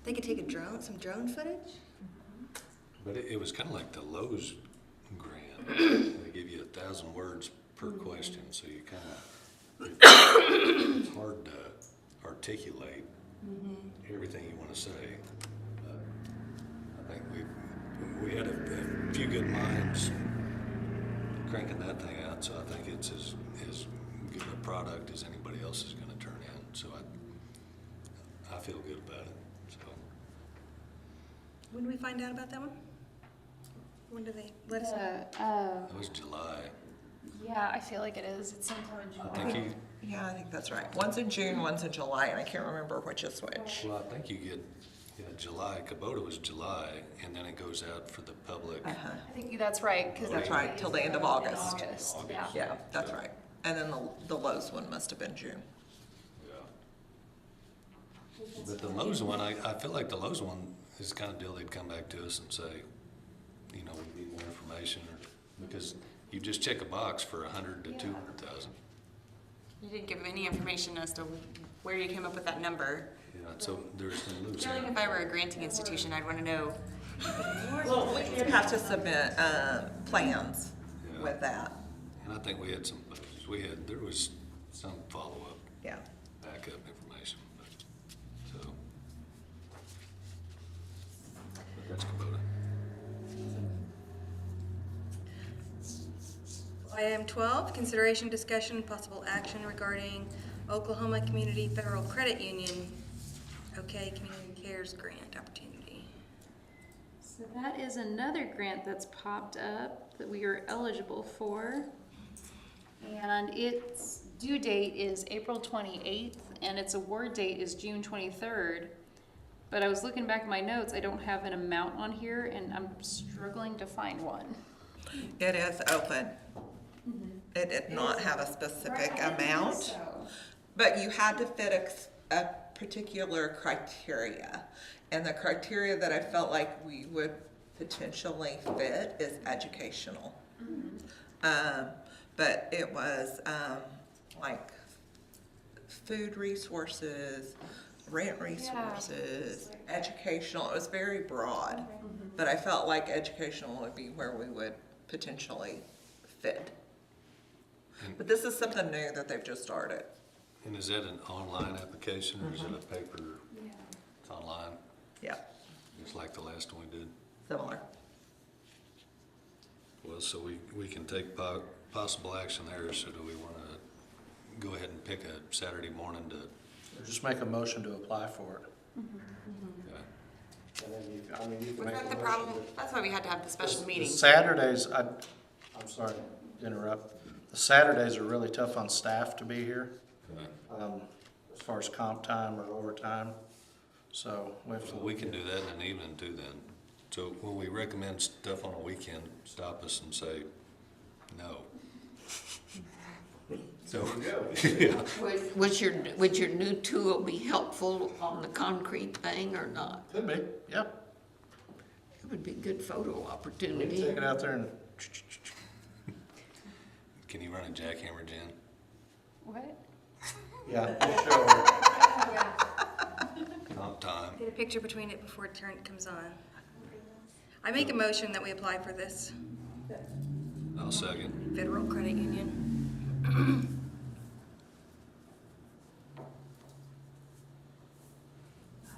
Speaker 7: They could take some drone footage.
Speaker 3: But it was kind of like the Lowe's grant. They give you 1,000 words per question, so you kind of, it's hard to articulate everything you want to say. I think we had a few good minds cranking that thing out, so I think it's as good a product as anybody else is going to turn in. So I feel good about it. So.
Speaker 7: When do we find out about that one? When do they let us know?
Speaker 3: That was July.
Speaker 1: Yeah, I feel like it is. It's sometime in
Speaker 3: I
Speaker 1: July.
Speaker 3: think
Speaker 2: Yeah, I think that's right. One's in June, one's in July, and I can't remember which is which.
Speaker 3: well, I think you get, July, Kubota was July, and then it goes out for the public.
Speaker 2: Uh-huh.
Speaker 1: I think that's right. 'Cause
Speaker 2: That's
Speaker 1: it
Speaker 2: right, till the end of August.
Speaker 1: August, yeah.
Speaker 2: Yeah, that's right. And then the Lowe's one must have been June.
Speaker 3: Yeah. But the Lowe's one, I feel like the Lowe's one is the kind of deal they'd come back to us and say, we need more information, or, because you just check a box for 100 to 200,000.
Speaker 6: You didn't give any information as to where you came up with that number.
Speaker 3: Yeah, so there's some
Speaker 6: I
Speaker 3: loose
Speaker 6: feel like if I were a granting institution, I'd want to know.
Speaker 2: Well, you'd have to submit plans
Speaker 3: Yeah.
Speaker 2: with that.
Speaker 3: And I think we had some, there was some follow-up
Speaker 2: Yeah.
Speaker 3: backup information, so. But that's Kubota.
Speaker 7: Item 12, consideration, discussion, possible action regarding Oklahoma Community Federal Credit Union, OK Community Cares Grant opportunity.
Speaker 1: So that is another grant that's popped up that we are eligible for. And its due date is April 28th, and its award date is June 23rd. But I was looking back at my notes, I don't have an amount on here, and I'm struggling to find one.
Speaker 2: It is open. It did not have a specific amount, but you had to fit a particular criteria. And the criteria that I felt like we would potentially fit is educational. But it was like food resources, rent resources, educational. It was very broad, but I felt like educational would be where we would potentially fit. But this is something new that they've just started.
Speaker 3: And is that an online application, or is it a paper?
Speaker 1: Yeah.
Speaker 3: It's online,
Speaker 2: Yeah,
Speaker 3: just like the last one we did.
Speaker 2: similar.
Speaker 3: Well, so we can take possible action there, so do we want to go ahead and pick a Saturday morning to,
Speaker 4: just make a motion to apply for it.
Speaker 3: okay.
Speaker 4: And then you can
Speaker 6: Was
Speaker 4: make
Speaker 6: that
Speaker 4: a
Speaker 6: the
Speaker 4: motion
Speaker 6: problem?
Speaker 4: to-
Speaker 6: That's why we had to have the special
Speaker 4: The
Speaker 6: meeting.
Speaker 4: Saturdays, I'm sorry to interrupt. The Saturdays are really tough on staff to be here, as far as comp time or overtime. So we have to.
Speaker 3: Well, we can do that in an evening too then. So when we recommend stuff on a weekend, stop us and say, no. So, yeah.
Speaker 5: would your new tool be helpful on the concrete thing or not?
Speaker 4: Could be, yeah.
Speaker 5: It would be a good photo
Speaker 4: We can
Speaker 5: opportunity.
Speaker 4: take it out there and,
Speaker 3: Can you run a jackhammer, Jen?
Speaker 1: What?
Speaker 4: yeah, we'll show her.
Speaker 3: Comp time.
Speaker 7: Get a picture between it before it comes on. I make a motion that we apply for this
Speaker 3: I'll second.
Speaker 7: Federal Credit Union.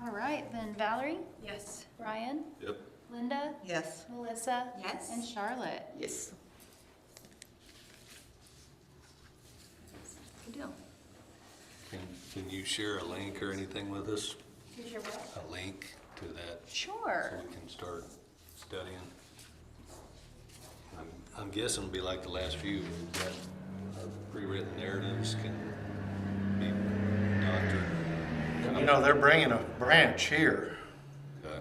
Speaker 1: All right, then Valerie,
Speaker 7: Yes.
Speaker 1: Brian,
Speaker 3: Yep.
Speaker 1: Linda,
Speaker 2: Yes.
Speaker 1: Melissa,
Speaker 6: Yes.
Speaker 1: and Charlotte.
Speaker 5: Yes.
Speaker 7: Good deal.
Speaker 3: Can you share a link or anything with us?
Speaker 1: Here's your what?
Speaker 3: A link to that so
Speaker 1: Sure.
Speaker 3: we can start studying? I'm guessing it'll be like the last few, that our pre-written narratives can be doctored.
Speaker 4: You know, they're bringing a branch here,
Speaker 3: Okay.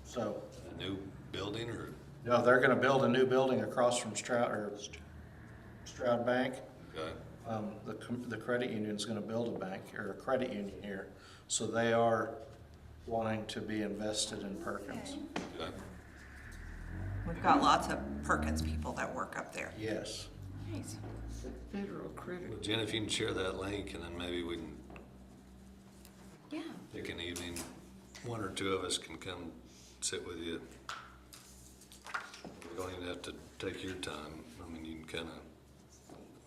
Speaker 4: so,
Speaker 3: A new building or,
Speaker 4: no, they're gonna build a new building across from Stroud Bank.
Speaker 3: okay,
Speaker 4: The credit union's gonna build a bank, or a credit union here, so they are wanting to be invested in Perkins.
Speaker 3: okay.
Speaker 2: We've got lots of Perkins people that work up there.
Speaker 4: Yes.
Speaker 7: Nice.
Speaker 5: Federal credit.
Speaker 3: Well, Jen, if you can share that link, and then maybe we can
Speaker 7: Yeah.
Speaker 3: pick an evening, one or two of us can come sit with you. We don't even have to take your time. I mean, you can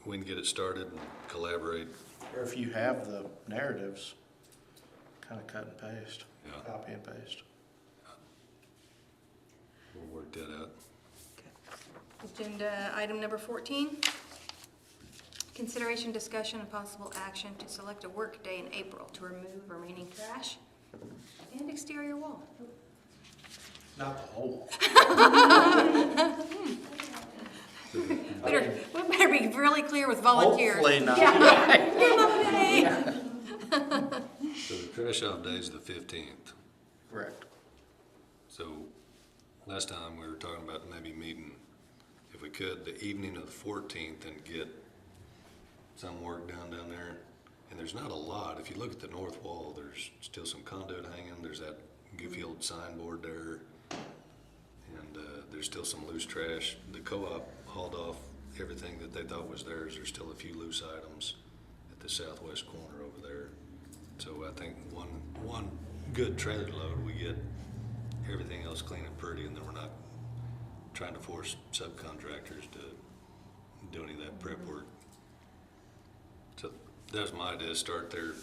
Speaker 3: we can get it started and collaborate.
Speaker 4: Or if you have the narratives, kinda cut and paste,
Speaker 3: Yeah.
Speaker 4: copy and paste.
Speaker 3: We'll work that out.
Speaker 7: Agenda item number 14. Consideration, discussion, and possible action to select a work day in April to remove remaining trash and exterior wall.
Speaker 4: Not the whole.
Speaker 7: We better be really clear with volunteers.
Speaker 4: Hopefully not.
Speaker 3: So the trash off day is the 15th.
Speaker 4: Correct.
Speaker 3: So last time we were talking about maybe meeting, if we could, the evening of the 14th and get some work down there. And there's not a lot. If you look at the north wall, there's still some conduit hanging. There's that goofy old signboard there. And there's still some loose trash. The co-op hauled off everything that they thought was theirs. There's still a few loose items at the southwest corner over there. So I think one good trailer load, we get everything else clean and pretty, and then we're not trying to force subcontractors to do any of that prep work. So that's my idea, start there,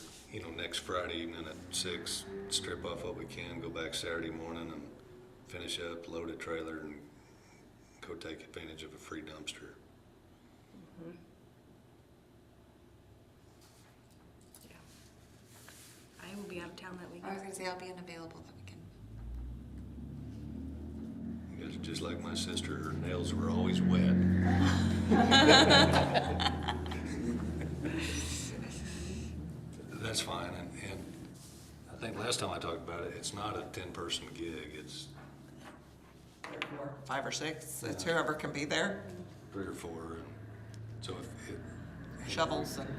Speaker 3: next Friday evening at 6, strip off what we can, go back Saturday morning and finish up, load a trailer, and go take advantage of a free dumpster.
Speaker 7: I will be out of town that
Speaker 6: I was
Speaker 7: weekend.
Speaker 6: gonna say I'll be unavailable that weekend.
Speaker 3: You guys are just like my sister, her nails were always wet. That's fine, and I think last time I talked about it, it's not a 10-person gig, it's
Speaker 2: 5 or 6, it's whoever can be there,
Speaker 3: 3 or 4, and so if
Speaker 2: shovels and.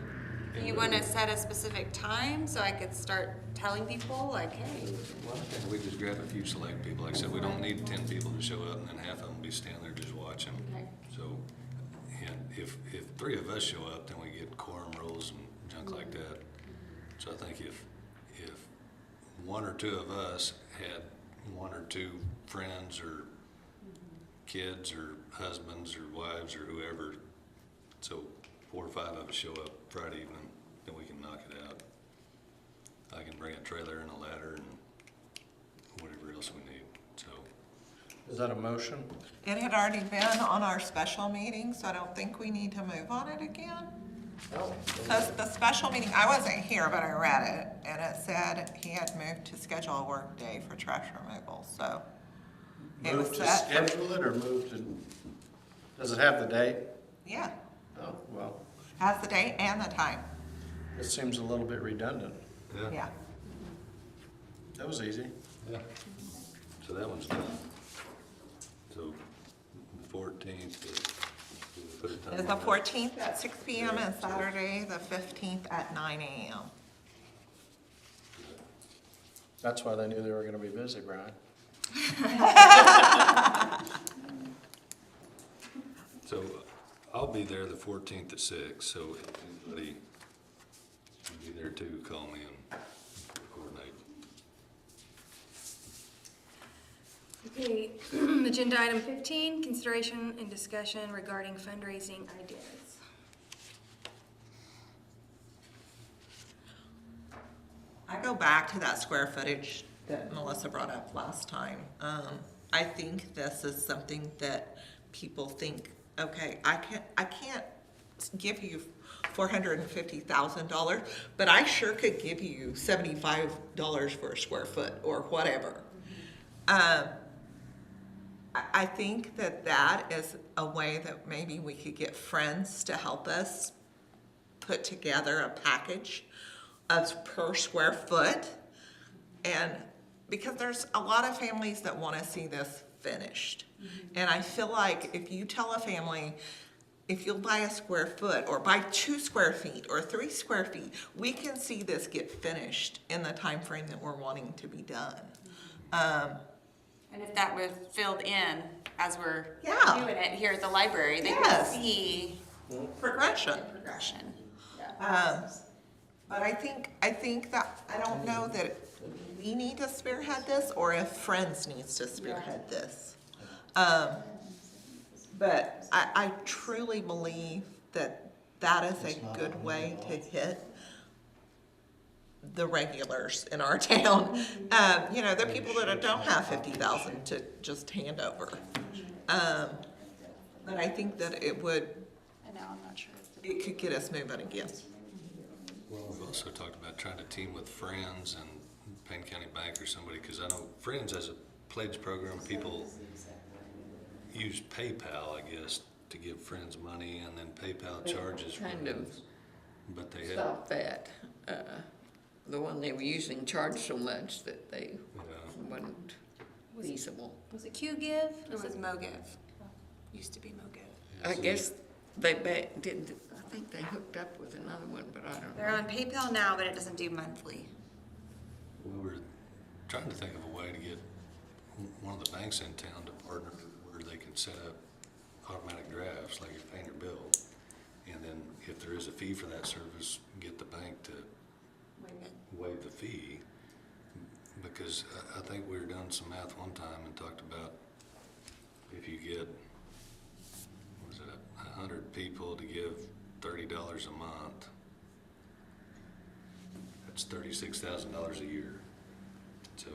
Speaker 6: Do you wanna set a specific time so I could start telling people, like, hey?
Speaker 3: Well, I think we just grab a few select people. Like I said, we don't need 10 people to show up, and then half of them be standing there just watching.
Speaker 6: Okay.
Speaker 3: So, and if 3 of us show up, then we get quorum rules and junk like that. So I think if 1 or 2 of us had 1 or 2 friends or kids or husbands or wives or whoever, so 4 or 5 of us show up Friday evening, then we can knock it out. I can bring a trailer and a ladder and whatever else we need, so.
Speaker 4: Is that a motion?
Speaker 2: It had already been on our special meeting, so I don't think we need to move on it again.
Speaker 4: No.
Speaker 2: Because the special meeting, I wasn't here, but I read it, and it said he had moved to schedule a work day for trash removal, so. It was
Speaker 4: Move to
Speaker 2: set.
Speaker 4: schedule it or move to, does it have the date?
Speaker 2: Yeah,
Speaker 4: Oh, well,
Speaker 2: has the date and the time,
Speaker 4: it seems a little bit redundant.
Speaker 2: yeah.
Speaker 4: That was easy.
Speaker 3: Yeah. So that one's done. So the 14th, put a time
Speaker 2: It's the
Speaker 3: on that.
Speaker 2: 14th at 6 PM and Saturday, the 15th at 9 AM.
Speaker 4: That's why they knew they were gonna be busy, Brian.
Speaker 3: So I'll be there the 14th at 6, so if anybody can be there too, call me and coordinate.
Speaker 7: Okay, agenda item 15, consideration and discussion regarding fundraising ideas.
Speaker 2: I go back to that square footage that Melissa brought up last time. I think this is something that people think, okay, I can't give you $450,000, but I sure could give you $75 for a square foot or whatever. I think that is a way that maybe we could get friends to help us put together a package of per square foot. And because there's a lot of families that want to see this finished. And I feel like if you tell a family, if you'll buy a square foot or buy 2 square feet or 3 square feet, we can see this get finished in the time frame that we're wanting to be done.
Speaker 6: And if that was filled in as we're
Speaker 2: Yeah.
Speaker 6: doing it here at the library, they could
Speaker 2: Yes.
Speaker 6: see
Speaker 2: Progression.
Speaker 6: progression.
Speaker 2: But I think that, I don't know that we need to spearhead this or if Friends needs to spearhead this. But I truly believe that is a good way to hit the regulars in our town. The people that don't have 50,000 to just hand over. But I think that it could get us moving again.
Speaker 3: Well, we've also talked about trying to team with Friends and Payne County Bank or somebody, because I know Friends has a pledge program. People use PayPal, I guess, to give Friends money, and then PayPal charges
Speaker 5: Kind of
Speaker 3: Friends. But they have,
Speaker 5: stop that. The one they were using charged so much that they wasn't feasible.
Speaker 7: Was it Q Give?
Speaker 6: It was MoGive. Used to be MoGive.
Speaker 5: I guess they did, I think they hooked up with another one, but I don't
Speaker 6: They're
Speaker 5: know.
Speaker 6: on PayPal now, but it doesn't do monthly.
Speaker 3: we were trying to think of a way to get one of the banks in town to partner where they could set up automatic drafts, like you pay your bill. And then if there is a fee for that service, get the bank to waive the fee. Because I think we were doing some math one time and talked about if you get, 100 people to give $30 a month, that's $36,000 a year. So,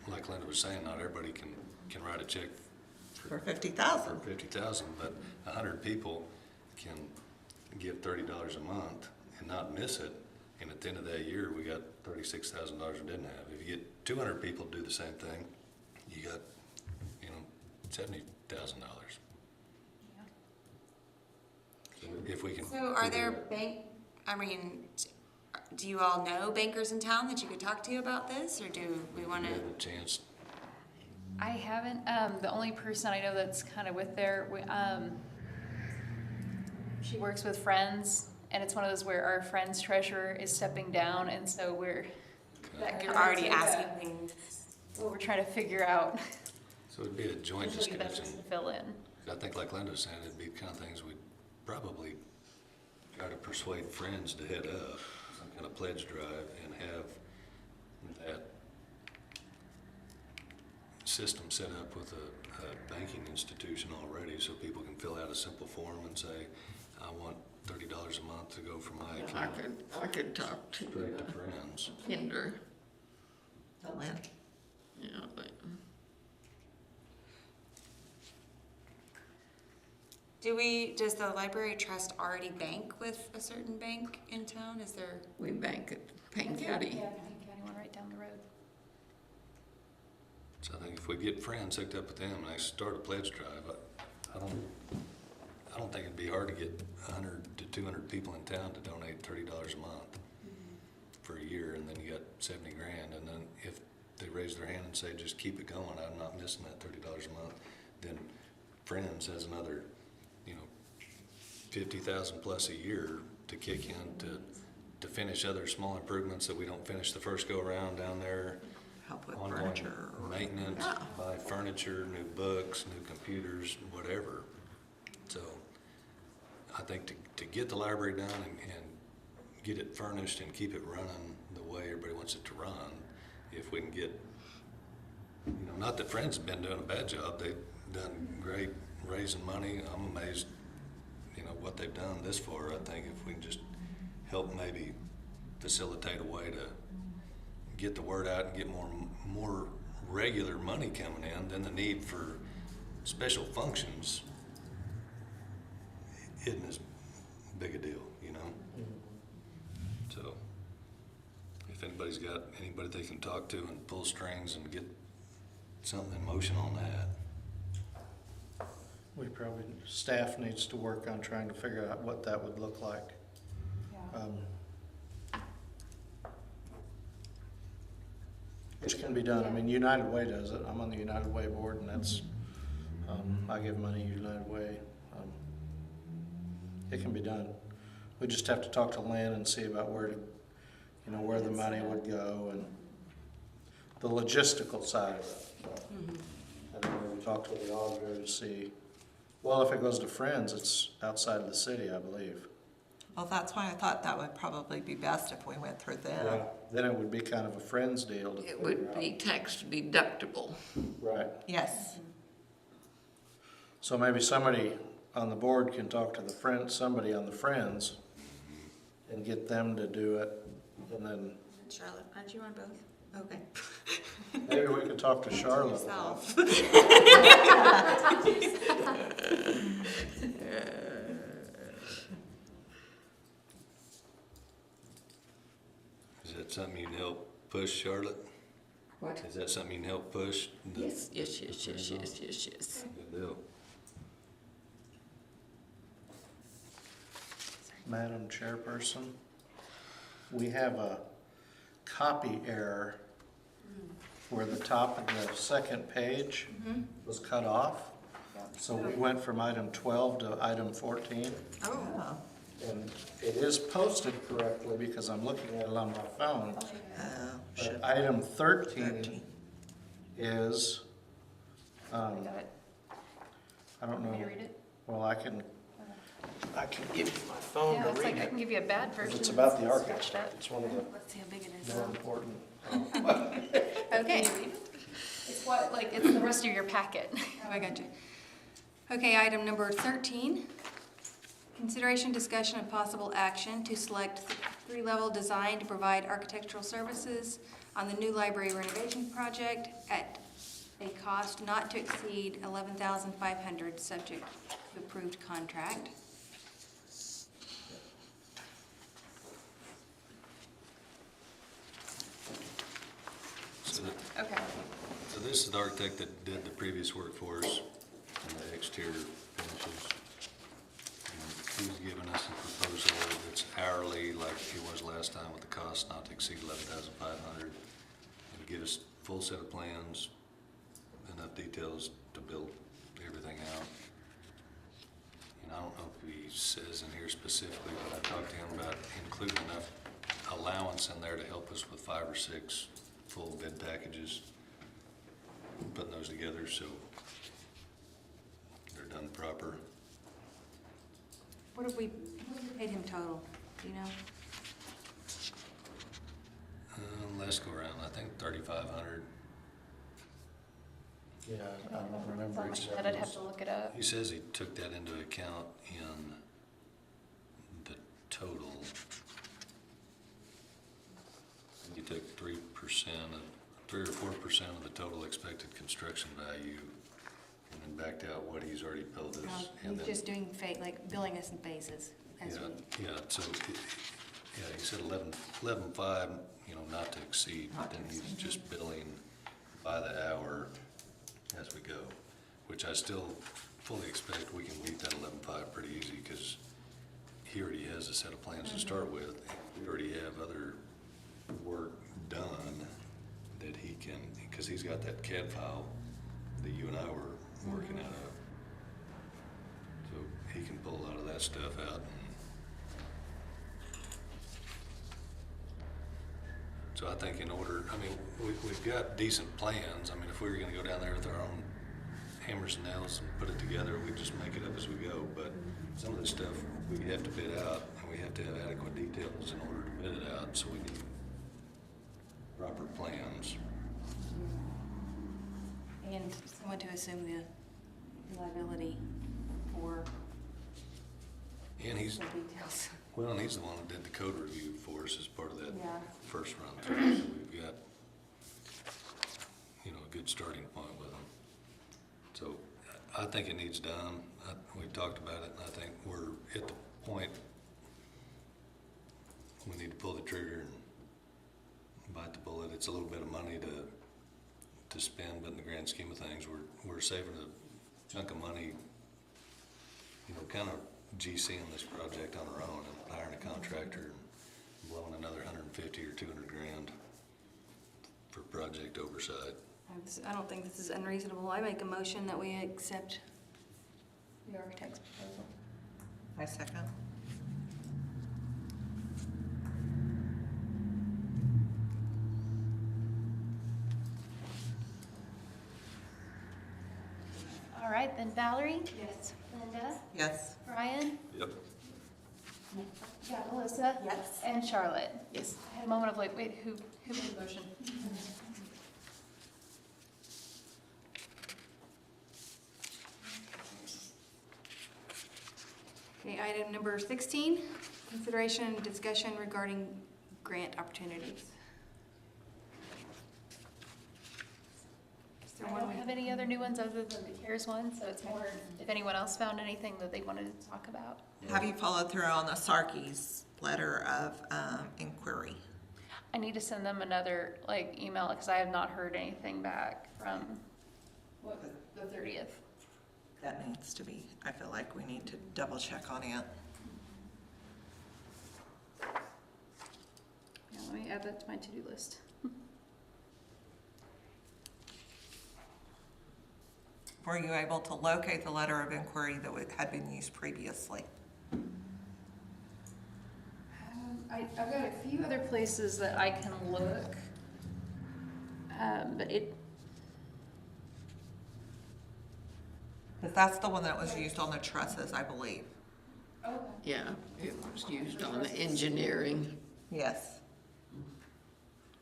Speaker 3: like Linda was saying, not everybody can write a check
Speaker 2: For 50,000.
Speaker 3: for 50,000, but 100 people can give $30 a month and not miss it. And at the end of that year, we got $36,000 we didn't have. If you get 200 people to do the same thing, you got, $70,000. If we can.
Speaker 6: So are there
Speaker 3: figure
Speaker 6: do you all know bankers in town that you could talk to about this, or do we want
Speaker 3: out
Speaker 6: to?
Speaker 3: a chance.
Speaker 1: I haven't, the only person I know that's kind of with there, she works with Friends, and it's one of those where our Friends treasurer is stepping down, and so that
Speaker 6: You're
Speaker 1: comes
Speaker 6: already
Speaker 1: into
Speaker 6: asking things.
Speaker 1: what we're trying to figure out.
Speaker 3: So it'd be a joint
Speaker 1: Who's the best
Speaker 3: discussion.
Speaker 1: person to fill in.
Speaker 3: I think like Linda was saying, it'd be the kind of things we'd probably try to persuade Friends to head up, some kind of pledge drive, and have that system set up with a banking institution already, so people can fill out a simple form and say, I want $30 a month to go from my account
Speaker 5: I could talk to
Speaker 3: straight to Friends.
Speaker 5: Kinder,
Speaker 2: Lynn.
Speaker 5: but
Speaker 6: Does the library trust already bank with a certain bank in town? Is there?
Speaker 5: we bank at Payne County.
Speaker 1: Yeah, Payne County one right down the road.
Speaker 3: So I think if we get Friends hooked up with them and they start a pledge drive, I don't think it'd be hard to get 100 to 200 people in town to donate $30 a month for a year, and then you got 70 grand. And then if they raise their hand and say, just keep it going, I'm not missing that $30 a month, then Friends has another, 50,000 plus a year to kick in to finish other small improvements that we don't finish the first go around down there.
Speaker 2: Help with
Speaker 3: Ongoing
Speaker 2: furniture.
Speaker 3: maintenance,
Speaker 2: Yeah.
Speaker 3: buy furniture, new books, new computers, whatever. So I think to get the library done and get it furnished and keep it running the way everybody wants it to run, if we can get, not that Friends have been doing a bad job, they've done great raising money. I'm amazed, what they've done this far. I think if we can just help maybe facilitate a way to get the word out and get more regular money coming in, then the need for special functions isn't as big a deal, So, if anybody's got anybody they can talk to and pull strings and get something in motion on that.
Speaker 4: Staff needs to work on trying to figure out what that would look like. Which can be done. I mean, United Way does it. I'm on the United Way board, and that's, I give money United Way. It can be done. We just have to talk to Lynn and see about where the money would go and the logistical side of it. And then we talk to the auditor to see, well, if it goes to Friends, it's outside of the city, I believe.
Speaker 2: Well, that's why I thought that would probably be best if we went through them.
Speaker 4: Yeah, then it would be kind of a Friends deal. To
Speaker 5: It would be tax deductible.
Speaker 4: Right.
Speaker 2: Yes.
Speaker 4: So maybe somebody on the board can talk to somebody on the Friends and get them to do it, and then
Speaker 6: Charlotte, aren't you on both? Okay.
Speaker 4: maybe we could talk to Charlotte.
Speaker 6: Yourself.
Speaker 3: Is that something you can help push, Charlotte?
Speaker 5: What?
Speaker 3: Is that something you can help push?
Speaker 5: Yes.
Speaker 3: Good deal.
Speaker 4: Madam Chairperson, we have a copy error where the top of the second page was cut off. So we went from item 12 to item 14.
Speaker 2: Oh.
Speaker 4: And it is posted correctly because I'm looking at it on my phone. But item 13 is,
Speaker 1: Got it.
Speaker 4: I don't know.
Speaker 1: Want me to read it?
Speaker 4: Well, I can give you my phone
Speaker 1: Yeah,
Speaker 4: to
Speaker 1: it's
Speaker 4: read
Speaker 1: like I
Speaker 4: it.
Speaker 1: can give you a bad version.
Speaker 4: It's about the
Speaker 1: It's
Speaker 4: architect.
Speaker 1: scratched up.
Speaker 4: It's one of the
Speaker 6: Let's see how big it is.
Speaker 4: more important.
Speaker 7: Okay.
Speaker 1: It's it's the rest of your packet.
Speaker 7: Oh, I got you. Okay, item number 13. Consideration, discussion, and possible action to select three-level design to provide architectural services on the new library renovation project at a cost not to exceed $11,500, subject to approved contract.
Speaker 1: Okay.
Speaker 3: So this is the architect that did the previous work for us and the exterior finishes. And he's given us a proposal that's hourly, like he was last time, with the cost not to exceed $11,500. It'll give us full set of plans, enough details to build everything out. And I don't know if he says in here specifically, but I talked to him about including enough allowance in there to help us with 5 or 6 full bid packages, putting those together so they're done proper.
Speaker 7: What have we paid him total? Do you know?
Speaker 3: Last go around, I think 3,500.
Speaker 4: Yeah, I don't remember
Speaker 1: I'd
Speaker 4: exactly.
Speaker 1: have to look it up.
Speaker 3: He says he took that into account in the total. He took 3% of, 3 or 4% of the total expected construction value, and then backed out what he's already billed us. And
Speaker 7: He's
Speaker 3: then,
Speaker 7: just doing billing us in phases. as
Speaker 3: yeah,
Speaker 7: we-
Speaker 3: yeah. So, he said 11.5, not to exceed, but then he's just billing by the hour as we go, which I still fully expect we can meet that 11.5 pretty easy, because he already has a set of plans to start with. We already have other work done that he can, because he's got that CAD file that you and I were working out of. So he can pull a lot of that stuff out. So I think we've got decent plans. I mean, if we were gonna go down there with our own hammers and nails and put it together, we just make it up as we go. But some of the stuff we have to bid out, and we have to have adequate details in order to bid it out, so we need proper plans.
Speaker 7: want to assume the liability for
Speaker 3: And he's,
Speaker 7: the details.
Speaker 3: well, and he's the one that did the code review for us as part of that
Speaker 7: Yeah.
Speaker 3: first run through. So we've got, you know, a good starting point with him. So I think it needs done. We've talked about it, and I think we're at the point we need to pull the trigger and bite the bullet. It's a little bit of money to spend, but in the grand scheme of things, we're saving a chunk of money, you know, kind of GCing this project on our own and hiring a contractor and blowing another 150 or 200 grand for project oversight.
Speaker 7: I don't think this is unreasonable. I make a motion that we accept the architect's proposal.
Speaker 2: I second.
Speaker 1: All right, then Valerie,
Speaker 7: Yes.
Speaker 1: Linda,
Speaker 2: Yes.
Speaker 1: Brian,
Speaker 3: Yep.
Speaker 1: yeah, Melissa.
Speaker 7: Yes.
Speaker 1: And Charlotte.
Speaker 5: Yes.
Speaker 1: I had a moment of like, wait, who made the motion?
Speaker 7: Okay, item number 16, consideration and discussion regarding grant opportunities. Is there
Speaker 1: I
Speaker 7: one
Speaker 1: don't
Speaker 7: we
Speaker 1: have any other new ones other than the CARES one, so it's more if anyone else found anything that they wanted to talk about.
Speaker 2: Have you followed through on the Sarkey's letter of inquiry?
Speaker 1: I need to send them another like email because I have not heard anything back from the 30th.
Speaker 2: That needs to be, I feel like we need to double check on it.
Speaker 1: Yeah, let me add that to my to-do list.
Speaker 2: Were you able to locate the letter of inquiry that had been used previously?
Speaker 1: I've got a few other places that I can look, but it,
Speaker 2: Because that's the one that was used on the trusses, I believe.
Speaker 5: Yeah, it was used on the engineering,
Speaker 2: Yes.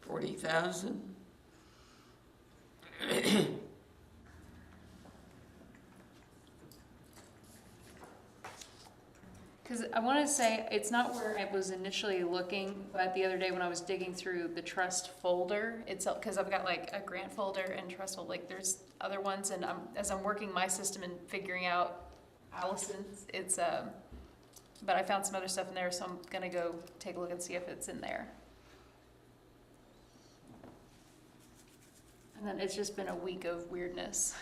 Speaker 5: 40,000.
Speaker 1: because I want to say it's not where I was initially looking, but the other day when I was digging through the trust folder, it's because I've got like a grant folder and trust folder, like there's other ones, and as I'm working my system and figuring out Allison's, it's but I found some other stuff in there, so I'm gonna go take a look and see if it's in there. And then it's just been a week of weirdness.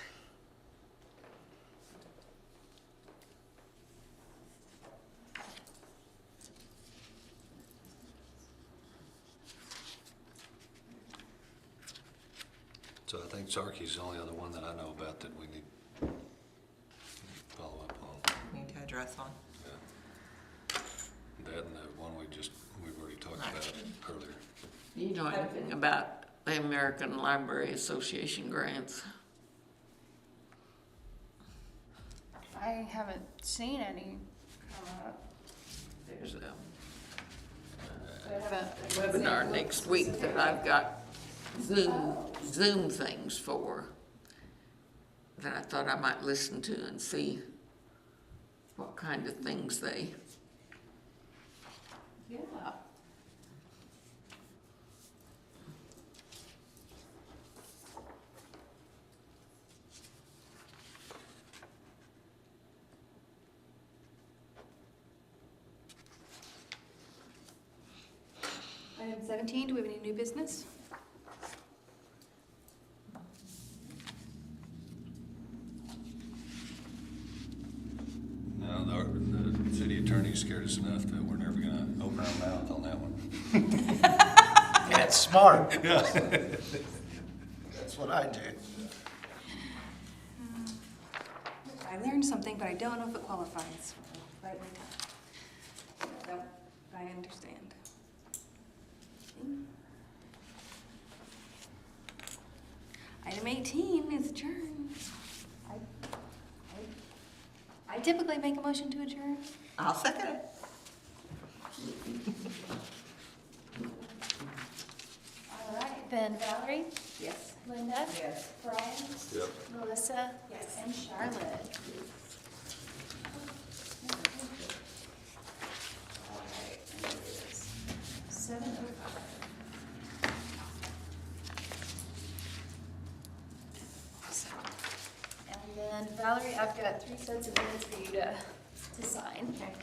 Speaker 3: So I think Sarkey's the only other one that I know about that we need to follow up on.
Speaker 2: Need to address on.
Speaker 3: Yeah. That and the one we've already talked about earlier.
Speaker 5: Do you know anything about the American Library Association grants?
Speaker 1: I haven't seen any come up.
Speaker 5: There's a
Speaker 1: I haven't.
Speaker 5: webinar next week that I've got Zoom things for, that I thought I might listen to and see what kind of things they,
Speaker 1: Yeah.
Speaker 7: Item 17, do we have any new business?
Speaker 3: No, the city attorney scared us enough that we're never gonna open our mouth on that one.
Speaker 4: That's smart.
Speaker 3: Yeah.
Speaker 4: That's what I do.
Speaker 7: I learned something, but I don't know if it qualifies. Right. So, I understand. Item 18 is adjourn. I typically make a motion to adjourn.
Speaker 2: I'll second it.
Speaker 1: All right, then Valerie,
Speaker 7: Yes.
Speaker 1: Linda?
Speaker 7: Yes.
Speaker 1: Brian?
Speaker 3: Yep.
Speaker 1: Melissa?
Speaker 7: Yes.
Speaker 1: And Charlotte? All right, and it is 7:05. Awesome. And then Valerie, I've got 3 sets of minutes for you to sign.
Speaker 7: Okay.